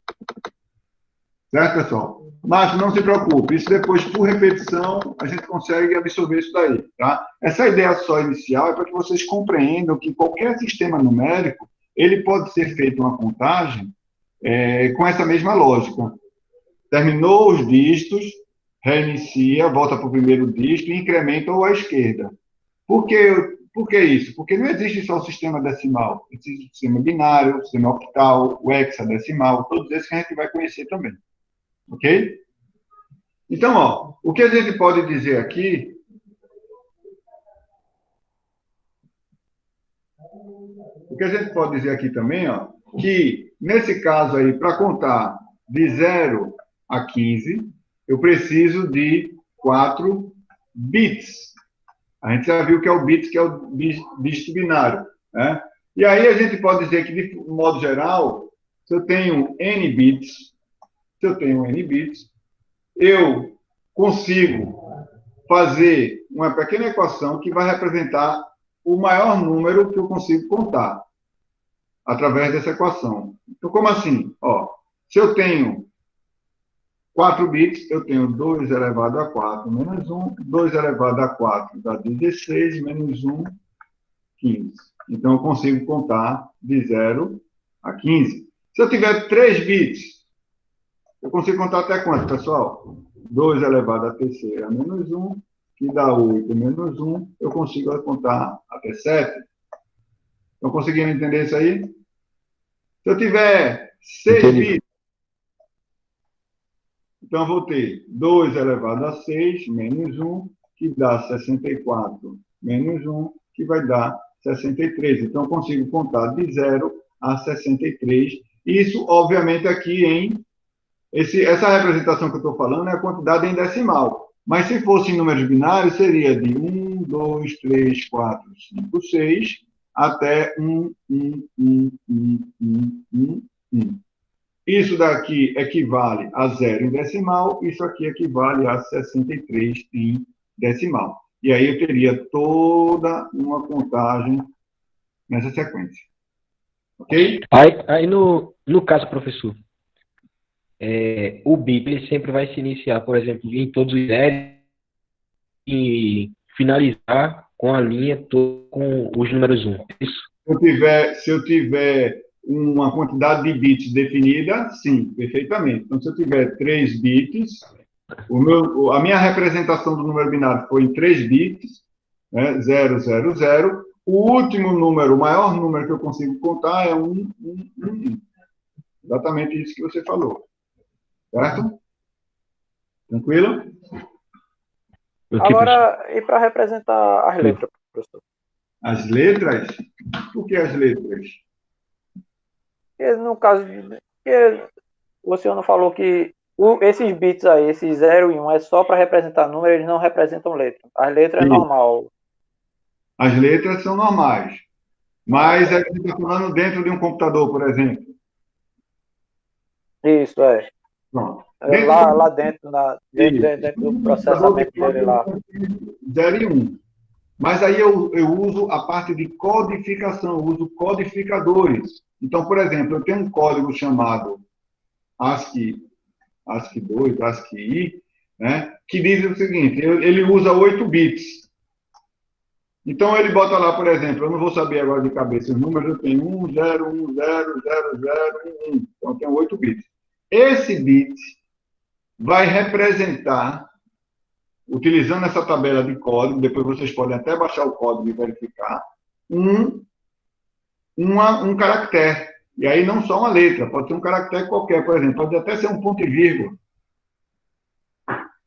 A: Certo, pessoal? Mas não se preocupe, isso depois, por repetição, a gente consegue absorver isso daí, tá? Essa ideia só inicial é para que vocês compreendam que qualquer sistema numérico, ele pode ser feito uma contagem com essa mesma lógica. Terminou os dígitos, reinicia, volta para o primeiro dígito e incrementa ou à esquerda. Por que isso? Porque não existe só o sistema decimal. Existe o sistema binário, o sistema octal, o hexadecimal, todos esses que a gente vai conhecer também. Ok? Então, ó, o que a gente pode dizer aqui... O que a gente pode dizer aqui também, ó, que, nesse caso aí, para contar de 0 a 15, eu preciso de 4 bits. A gente já viu o que é o bits, que é o dígito binário, né? E aí a gente pode dizer que, de modo geral, se eu tenho n bits, eu consigo fazer uma pequena equação que vai representar o maior número que eu consigo contar através dessa equação. Então, como assim? Ó, se eu tenho 4 bits, eu tenho 2 elevado a 4 menos 1, 2 elevado a 4 dá 16, menos 1, 15. Então, eu consigo contar de 0 a 15. Se eu tiver 3 bits, eu consigo contar até quanto, pessoal? 2 elevado à terceira menos 1, que dá 8 menos 1, eu consigo contar até 7. Estão conseguindo entender isso aí? Se eu tiver 6 bits, então eu vou ter 2 elevado a 6 menos 1, que dá 64 menos 1, que vai dar 63. Então, eu consigo contar de 0 a 63. Isso, obviamente, aqui em... essa representação que eu estou falando é a quantidade em decimal. Mas se fosse em números binários, seria de 1, 2, 3, 4, 5, 6, até 1, 1, 1, 1, 1, 1, 1. Isso daqui equivale a 0 em decimal, isso aqui equivale a 63 em decimal. E aí eu teria toda uma contagem nessa sequência. Ok?
D: Aí no caso, professor, o bit ele sempre vai se iniciar, por exemplo, em todos os zeros e finalizar com a linha com os números 1. Isso?
A: Se eu tiver uma quantidade de bits definida, sim, perfeitamente. Então, se eu tiver 3 bits, a minha representação do número binário foi em 3 bits, né, 0, 0, 0. O último número, o maior número que eu consigo contar é 1, 1, 1, 1. Exatamente isso que você falou. Certo? Tranquilo?
C: Agora, e para representar as letras, professor?
A: As letras? Por que as letras?
C: Porque no caso, porque o senhor não falou que esses bits aí, esses 0 e 1, é só para representar número, eles não representam letra. As letras é normal.
A: As letras são normais. Mas a gente está falando dentro de um computador, por exemplo.
C: Isso, é.
A: Pronto.
C: Lá dentro, dentro do processamento dele lá.
A: 0 e 1. Mas aí eu uso a parte de codificação, eu uso codificadores. Então, por exemplo, eu tenho um código chamado ASCII 2, ASCII, né, que diz o seguinte, ele usa 8 bits. Então, ele bota lá, por exemplo, eu não vou saber agora de cabeça os números, eu tenho 1, 0, 1, 0, 0, 0, 1, 1. Então, eu tenho 8 bits. Esse bit vai representar, utilizando essa tabela de código, depois vocês podem até baixar o código e verificar, um caractere. E aí não só uma letra, pode ser um caractere qualquer, por exemplo, pode até ser um ponto e vírgula.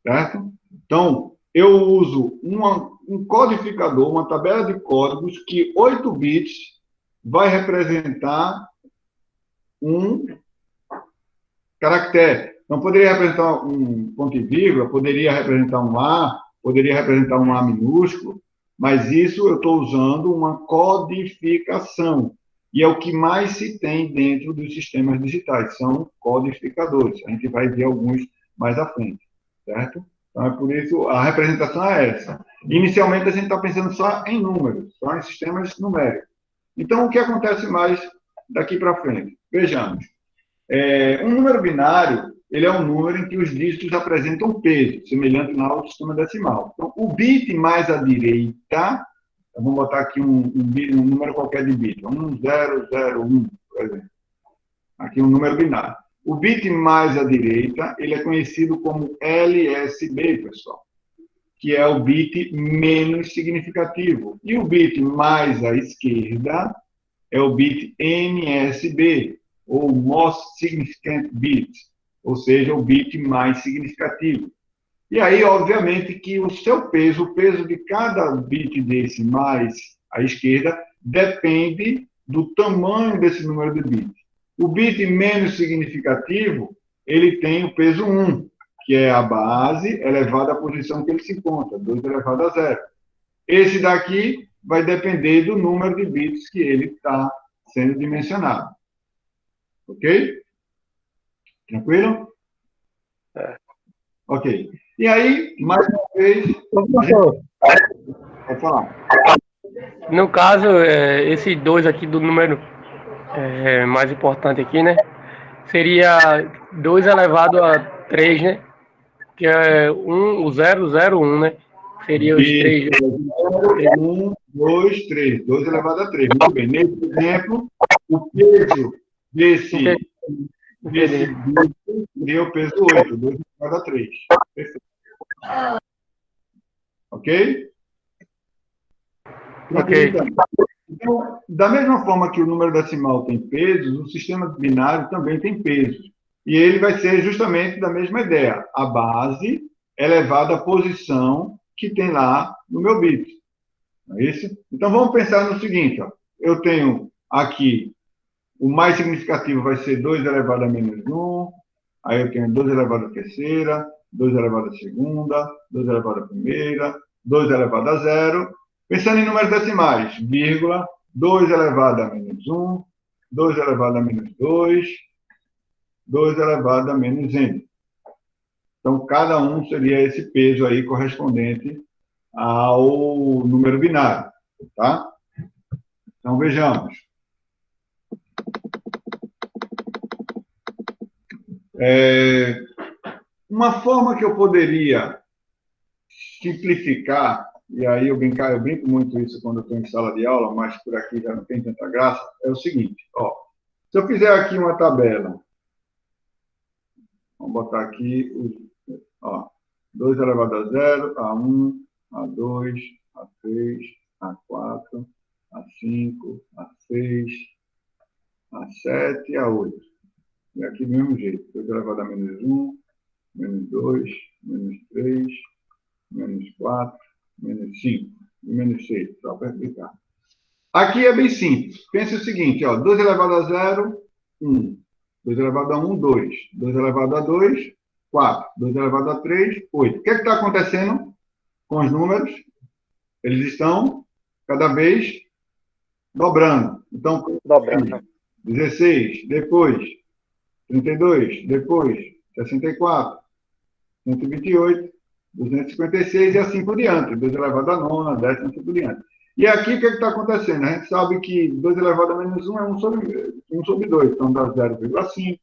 A: Certo? Então, eu uso um codificador, uma tabela de códigos que 8 bits vai representar um caractere. Então, poderia representar um ponto e vírgula, poderia representar um A, poderia representar um A minúsculo, mas isso eu estou usando uma codificação. E é o que mais se tem dentro dos sistemas digitais, são codificadores. A gente vai ver alguns mais à frente, certo? Então, é por isso, a representação é essa. Inicialmente, a gente está pensando só em números, só em sistemas numéricos. Então, o que acontece mais daqui para frente? Vejamos. Um número binário, ele é um número em que os dígitos apresentam peso, semelhante ao sistema decimal. Então, o bit mais à direita, vamos botar aqui um número qualquer de bit, 1001, por exemplo. Aqui um número binário. O bit mais à direita, ele é conhecido como LSB, pessoal, que é o bit menos significativo. E o bit mais à esquerda é o bit MSB, ou Most Significant Bit, ou seja, o bit mais significativo. E aí, obviamente, que o seu peso, o peso de cada bit desse mais à esquerda, depende do tamanho desse número de bits. O bit menos significativo, ele tem o peso 1, que é a base elevada à posição que ele se encontra, 2 elevado a 0. Esse daqui vai depender do número de bits que ele está sendo dimensionado. Ok? Tranquilo? Ok. E aí, mais uma vez... Pode falar.
F: No caso, esse 2 aqui do número mais importante aqui, né? Seria 2 elevado a 3, né? Que é o 001, né? Seria os 3.
A: 2, 3. 2 elevado a 3. Muito bem. Nesse exemplo, o peso desse grupo seria o peso 8. 2 elevado a 3. Perfeito. Ok?
F: Ok.
A: Então, da mesma forma que o número decimal tem pesos, o sistema binário também tem pesos. E ele vai ser justamente da mesma ideia. A base elevada à posição que tem lá no meu bit. Não é isso? Então, vamos pensar no seguinte. Ó. Eu tenho aqui, o mais significativo vai ser 2 elevado a menos 1. Aí eu tenho 2 elevado à terceira, 2 elevado à segunda, 2 elevado à primeira, 2 elevado a 0. Pensando em números decimais, vírgula, 2 elevado a menos 1, 2 elevado a menos 2, 2 elevado a menos n. Então, cada um seria esse peso aí correspondente ao número binário, tá? Então, vejamos. Uma forma que eu poderia simplificar, e aí eu brinco muito isso quando eu estou em sala de aula, mas por aqui já não tem tanta graça, é o seguinte, ó, se eu fizer aqui uma tabela, vamos botar aqui, ó, 2 elevado a 0, A1, A2, A3, A4, A5, A6, A7 e A8. E aqui do mesmo jeito, 2 elevado a menos 1, menos 2, menos 3, menos 4, menos 5 e menos 6, só para explicar. Aqui é bem simples. Pense o seguinte, ó, 2 elevado a 0, 1. 2 elevado a 1, 2. 2 elevado a 2, 4. 2 elevado a 3, 8. O que está acontecendo com os números? Eles estão cada vez dobrando. Então,
C: Dobrando.
A: 16, depois 32, depois 64, 128, 256 e assim por diante. 2 elevado a 9, 10 e assim por diante. E aqui o que está acontecendo? A gente sabe que 2 elevado a menos 1 é 1 sobre 2, então dá 0,5,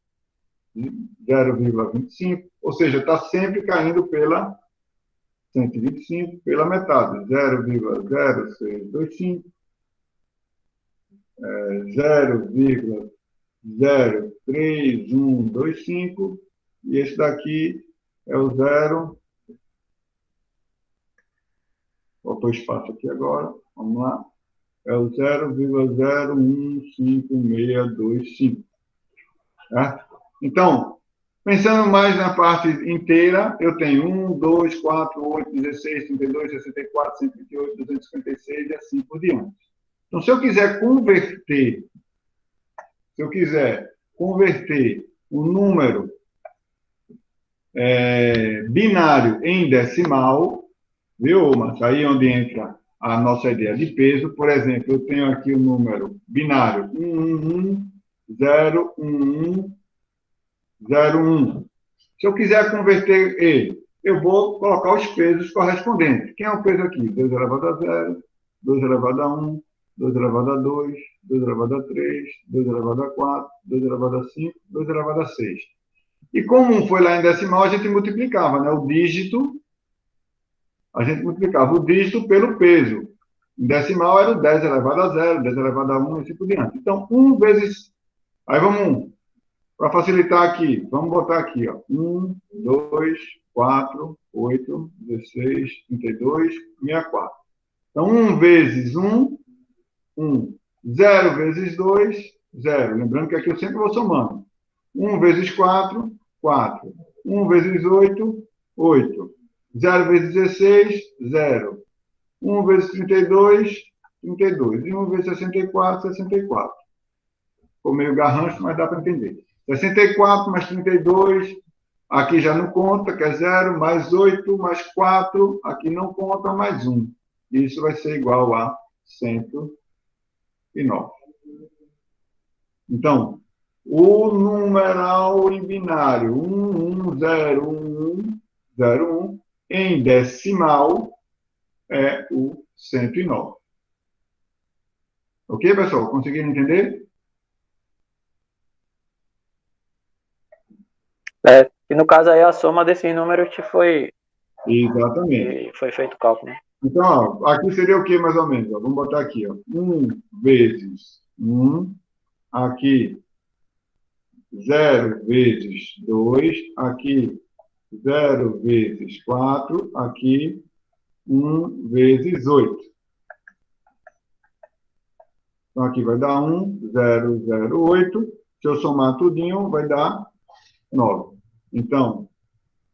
A: 0,25, ou seja, está sempre caindo pela 125, pela metade, 0,0625, 0,03125, e esse daqui é o 0. Faltou espaço aqui agora, vamos lá. É o 0,015625. Tá? Então, pensando mais na parte inteira, eu tenho 1, 2, 4, 8, 16, 32, 64, 128, 256 e assim por diante. Então, se eu quiser converter o número binário em decimal, viu, Márcio? Aí onde entra a nossa ideia de peso. Por exemplo, eu tenho aqui o número binário 1110101. Se eu quiser converter ele, eu vou colocar os pesos correspondentes. Quem é o peso aqui? 2 elevado a 0, 2 elevado a 1, 2 elevado a 2, 2 elevado a 3, 2 elevado a 4, 2 elevado a 5, 2 elevado a 6. E como um foi lá em decimal, a gente multiplicava, né? A gente multiplicava o dígito pelo peso. Em decimal era o 10 elevado a 0, 10 elevado a 1 e assim por diante. Então, 1 vezes... Aí vamos, para facilitar aqui, vamos botar aqui, ó. 1, 2, 4, 8, 16, 32, 64. Então, 1 vezes 1, 1. 0 vezes 2, 0. Lembrando que aqui eu sempre vou somando. 1 vezes 4, 4. 1 vezes 8, 8. 0 vezes 16, 0. 1 vezes 32, 32. E 1 vezes 64, 64. Ficou meio garrancho, mas dá para entender. 64 mais 32, aqui já não conta, que é 0, mais 8, mais 4, aqui não conta, mais 1. Isso vai ser igual a 109. Então, o numeral em binário 110101 em decimal é o 109. Ok, pessoal? Conseguiram entender?
C: E no caso aí a soma desses números que foi
A: Exatamente.
C: feito o cálculo, né?
A: Então, ó, aqui seria o que mais ou menos? Ó? Vamos botar aqui, ó. 1 vezes 1, aqui 0 vezes 2, aqui 0 vezes 4, aqui 1 vezes 8. Então, aqui vai dar 1, 0, 0, 8. Se eu somar tudinho, vai dar 9. Então,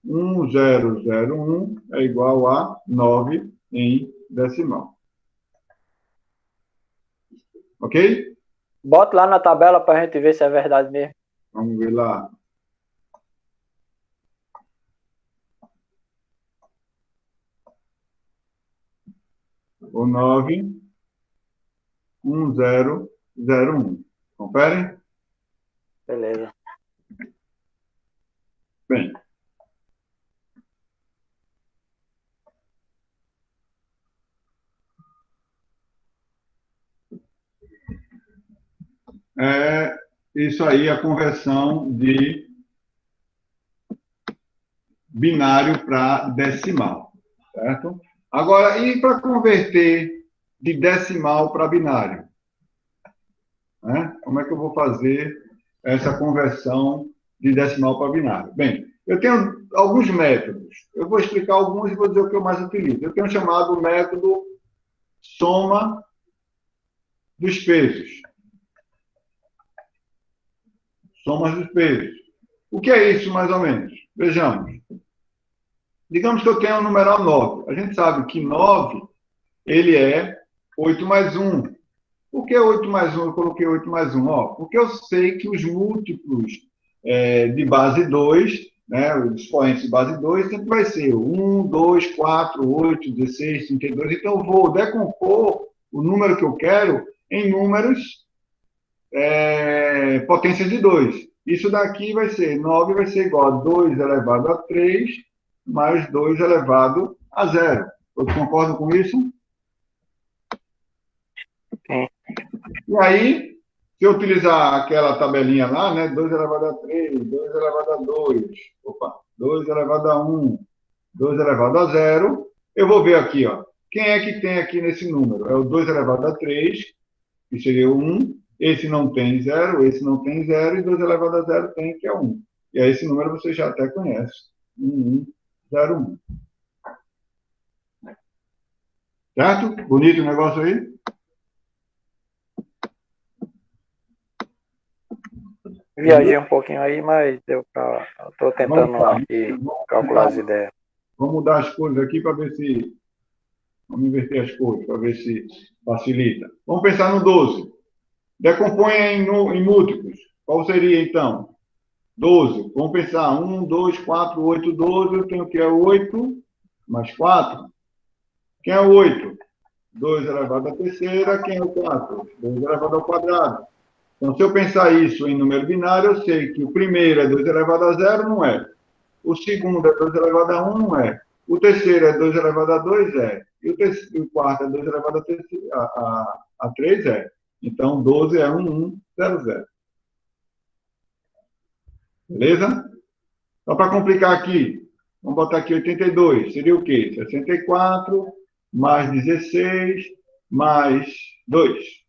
A: 1, 0, 0, 1 é igual a 9 em decimal. Ok?
C: Bota lá na tabela para a gente ver se é verdade mesmo.
A: Vamos ver lá. O 9, 1, 0, 0, 1. Confere?
C: Beleza.
A: Bem. É isso aí, a conversão de binário para decimal, certo? Agora, e para converter de decimal para binário? Né? Como é que eu vou fazer essa conversão de decimal para binário? Bem, eu tenho alguns métodos. Eu vou explicar alguns e vou dizer o que eu mais utilizo. Eu tenho chamado método soma dos pesos. Soma dos pesos. O que é isso, mais ou menos? Vejamos. Digamos que eu tenho o numeral 9. A gente sabe que 9, ele é 8 mais 1. Por que 8 mais 1? Eu coloquei 8 mais 1. Ó, porque eu sei que os múltiplos de base 2, né, os expoentes de base 2, sempre vai ser 1, 2, 4, 8, 16, 32. Então, eu vou decompor o número que eu quero em números potência de 2. Isso daqui vai ser, 9 vai ser igual a 2 elevado a 3 mais 2 elevado a 0. Todos concordam com isso?
C: Sim.
A: E aí, se eu utilizar aquela tabelinha lá, né, 2 elevado a 3, 2 elevado a 2, 2 elevado a 1, 2 elevado a 0, eu vou ver aqui, ó, quem é que tem aqui nesse número? É o 2 elevado a 3, que seria o 1, esse não tem 0, esse não tem 0, e 2 elevado a 0 tem, que é 1. E aí esse número você já até conhece, 1, 0, 1. Certo? Bonito o negócio aí?
C: Viajei um pouquinho aí, mas deu para. Estou tentando aqui calcular as ideias.
A: Vamos mudar as cores aqui para ver se... Vamos inverter as cores para ver se facilita. Vamos pensar no 12. Decomponha em múltiplos. Qual seria, então? 12. Vamos pensar. 1, 2, 4, 8, 12. Eu tenho que é 8 mais 4. Quem é o 8? 2 elevado à terceira. Quem é o 4? 2 elevado ao quadrado. Então, se eu pensar isso em número binário, eu sei que o primeiro é 2 elevado a 0, não é. O segundo é 2 elevado a 1, não é. O terceiro é 2 elevado a 2, é. E o quarto é 2 elevado a 3, é. Então, 12 é 1, 1, 0, 0. Beleza? Só para complicar aqui, vamos botar aqui 82. Seria o quê? 64 mais 16 mais 2.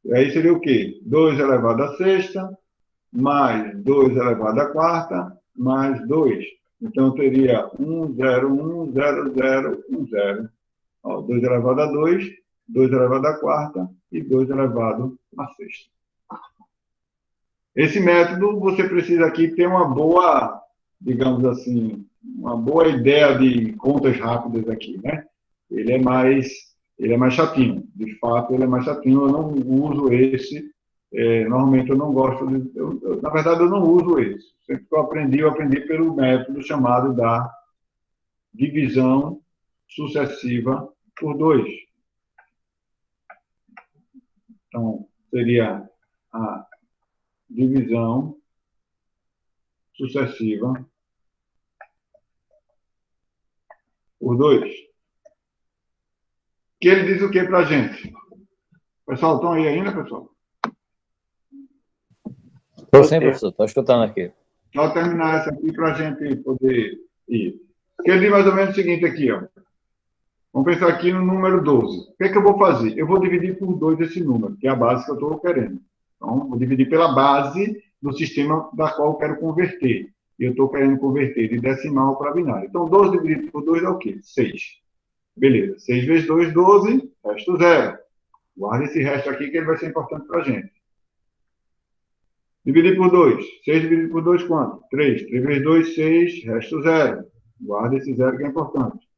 A: E aí seria o quê? 2 elevado a sexta mais 2 elevado à quarta mais 2. Então, teria 1, 0, 1, 0, 0, 1, 0. Ó, 2 elevado a 2, 2 elevado à quarta e 2 elevado à sexta. Esse método, você precisa aqui ter uma boa, digamos assim, uma boa ideia de contas rápidas aqui, né? Ele é mais chatinho. De fato, ele é mais chatinho. Eu não uso esse. Normalmente, eu não gosto de... na verdade, eu não uso esse. Sempre que eu aprendi pelo método chamado da divisão sucessiva por 2. Então, seria a divisão sucessiva por 2. Que ele diz o que para a gente? Pessoal, estão aí ainda, pessoal?
B: Estou sim, professor. Estou escutando aqui.
A: Só terminar essa aqui para a gente poder ir. Quer dizer mais ou menos o seguinte aqui, ó. Vamos pensar aqui no número 12. O que é que eu vou fazer? Eu vou dividir por 2 esse número, que é a base que eu estou querendo. Então, vou dividir pela base do sistema da qual eu quero converter. E eu estou querendo converter de decimal para binário. Então, 12 dividido por 2 é o quê? 6. Beleza. 6 vezes 2, 12. Resto 0. Guarda esse resto aqui que ele vai ser importante para a gente. Dividir por 2. 6 dividido por 2, quanto? 3. 3 vezes 2, 6. Resto 0. Guarda esse 0 que é importante.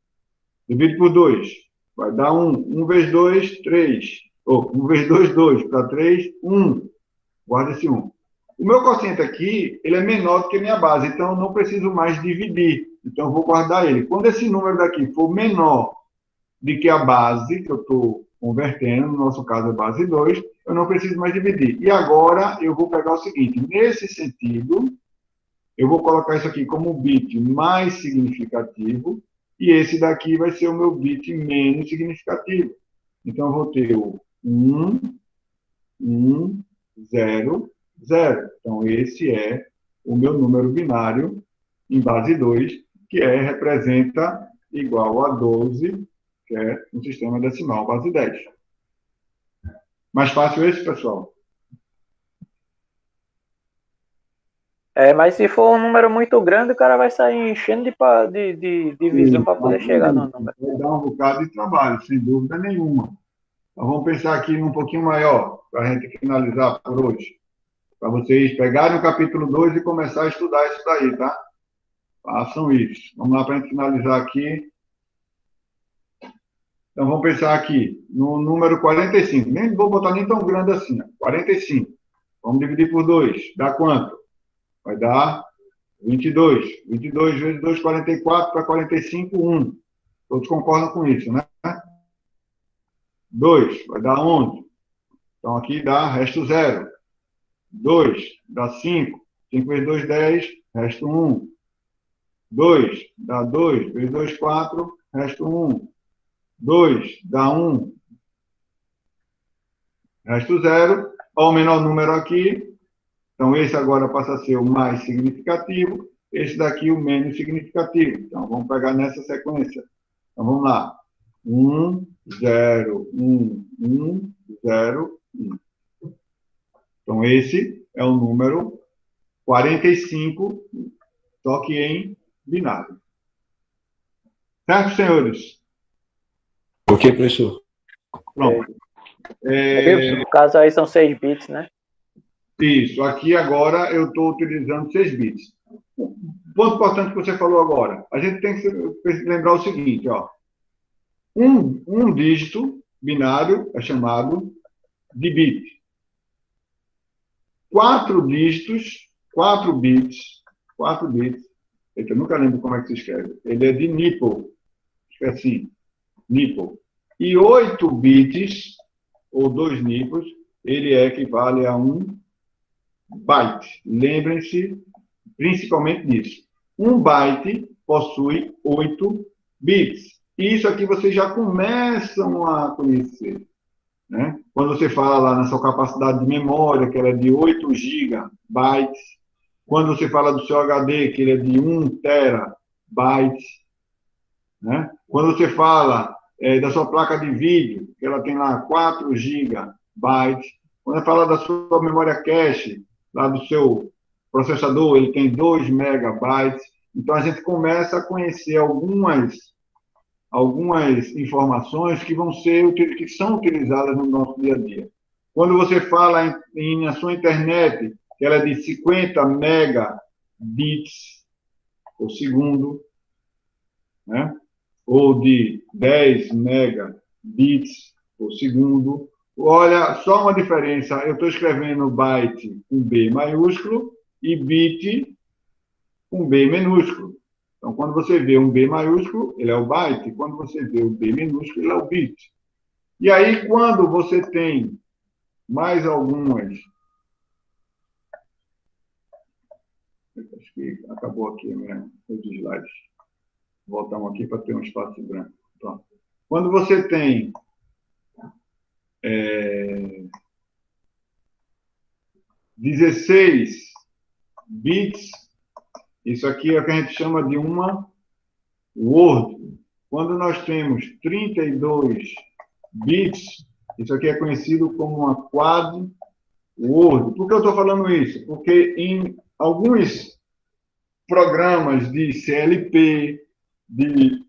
A: Divide por 2. Vai dar 1. 1 vezes 2, 3. 1 vezes 2, 2. Para 3, 1. Guarda esse 1. O meu quociente aqui, ele é menor do que a minha base, então eu não preciso mais dividir. Então eu vou guardar ele. Quando esse número daqui for menor do que a base que eu estou convertendo, no nosso caso é base 2, eu não preciso mais dividir. E agora eu vou pegar o seguinte, nesse sentido, eu vou colocar isso aqui como o bit mais significativo, e esse daqui vai ser o meu bit menos significativo. Então, eu vou ter o 1, 1, 0, 0. Então, esse é o meu número binário em base 2, que representa igual a 12, que é um sistema decimal base 10. Mais fácil esse, pessoal?
C: Mas se for um número muito grande, o cara vai sair enchendo de divisão para poder chegar no número.
A: Vai dar um bocado de trabalho, sem dúvida nenhuma. Então, vamos pensar aqui num pouquinho maior, para a gente finalizar por hoje. Para vocês pegarem o capítulo 2 e começar a estudar isso daí, tá? Façam isso. Vamos lá para a gente finalizar aqui. Então, vamos pensar aqui no número 45. Nem vou botar nem tão grande assim. 45. Vamos dividir por 2. Dá quanto? Vai dar 22. 22 vezes 2, 44. Para 45, 1. Todos concordam com isso, né? 2 vai dar 11. Então, aqui dá resto 0. 2 dá 5. 5 vezes 2, 10. Resto 1. 2 dá 2 vezes 2, 4. Resto 1. 2 dá 1. Resto 0. Olha o menor número aqui. Então, esse agora passa a ser o mais significativo. Esse daqui o menos significativo. Então, vamos pegar nessa sequência. Então, vamos lá. 1, 0, 1, 1, 0, 1. Então, esse é o número 45, só que em binário. Certo, senhores?
D: Ok, professor.
A: Pronto.
C: No caso aí são 6 bits, né?
A: Isso. Aqui agora eu estou utilizando 6 bits. O ponto importante que você falou agora. A gente tem que lembrar o seguinte, ó. Um dígito binário é chamado de bit. 4 dígitos, 4 bits, eita, eu nunca lembro como é que se escreve. Ele é de nipple, é assim, nipple. E 8 bits, ou 2 nipples, ele equivale a 1 byte. Lembrem-se principalmente disso. 1 byte possui 8 bits. E isso aqui vocês já começam a conhecer. Né? Quando você fala lá na sua capacidade de memória, que ela é de 8 gigabytes, quando você fala do seu HD, que ele é de 1 terabyte, né? Quando você fala da sua placa de vídeo, que ela tem lá 4 gigabytes, quando você fala da sua memória cache, lá do seu processador, ele tem 2 megabytes. Então, a gente começa a conhecer algumas informações que que são utilizadas no nosso dia a dia. Quando você fala na sua internet, que ela é de 50 megabits por segundo, né? Ou de 10 megabits por segundo. Olha, só uma diferença, eu estou escrevendo byte com B maiúsculo e bit com B minúsculo. Então, quando você vê um B maiúsculo, ele é o byte. Quando você vê o B minúsculo, ele é o bit. E aí, quando você tem mais algumas... Acho que acabou aqui os slides. Voltamos aqui para ter um espaço branco. Pronto. Quando você tem 16 bits, isso aqui é o que a gente chama de uma Word, quando nós temos 32 bits, isso aqui é conhecido como uma quad Word. Por que eu estou falando isso? Porque em alguns programas de CLP, de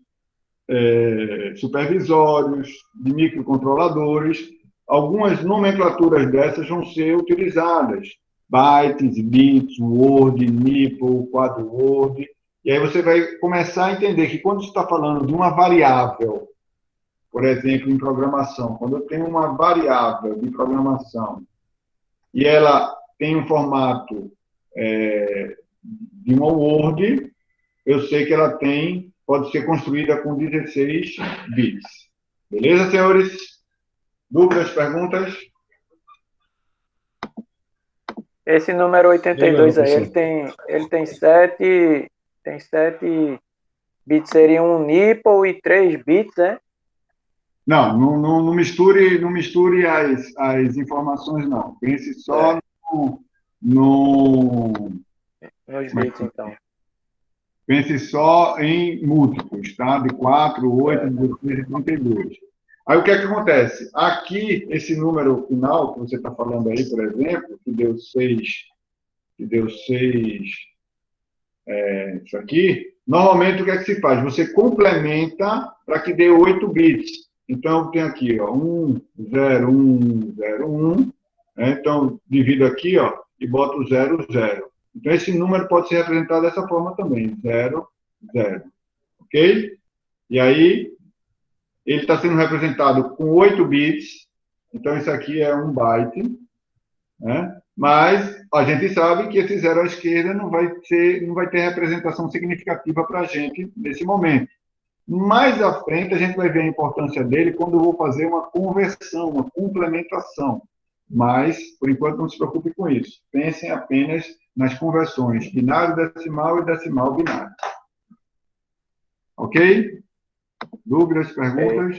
A: supervisórios, de microcontroladores, algumas nomenclaturas dessas vão ser utilizadas. Bytes, bits, word, nipple, quad word. E aí você vai começar a entender que quando você está falando de uma variável, por exemplo, em programação, quando eu tenho uma variável de programação e ela tem um formato de uma word, eu sei que ela pode ser construída com 16 bits. Beleza, senhores? Dúvidas, perguntas?
C: Esse número 82
D: Legal,
C: aí, ele tem 7 bits, seria um nipple e 3 bits, né?
A: Não misture as informações, não. Pense só no
C: Nos bits, então.
A: Pense só em múltiplos, tá? De 4, 8, 16 e 32. Aí o que é que acontece? Aqui, esse número final que você está falando aí, por exemplo, que deu 6, isso aqui, normalmente o que é que se faz? Você complementa para que dê 8 bits. Então, tem aqui, ó, 1, 0, 1, 0, 1. Né? Então, divido aqui, ó, e boto 0, 0. Então, esse número pode ser representado dessa forma também, 0, 0. Ok? E aí, ele está sendo representado com 8 bits. Então, isso aqui é 1 byte. Né? Mas a gente sabe que esse zero à esquerda não vai ter representação significativa para a gente nesse momento. Mais à frente, a gente vai ver a importância dele quando eu vou fazer uma conversão, uma complementação. Mas, por enquanto, não se preocupe com isso. Pensem apenas nas conversões binário decimal e decimal binário. Ok? Dúvidas, perguntas?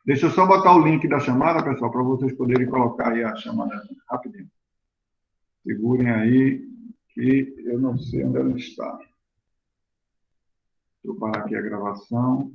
A: Deixa eu só botar o link da chamada, pessoal, para vocês poderem colocar aí a chamada rapidinho. Segurem aí, que eu não sei onde ela está. Deixa eu parar aqui a gravação.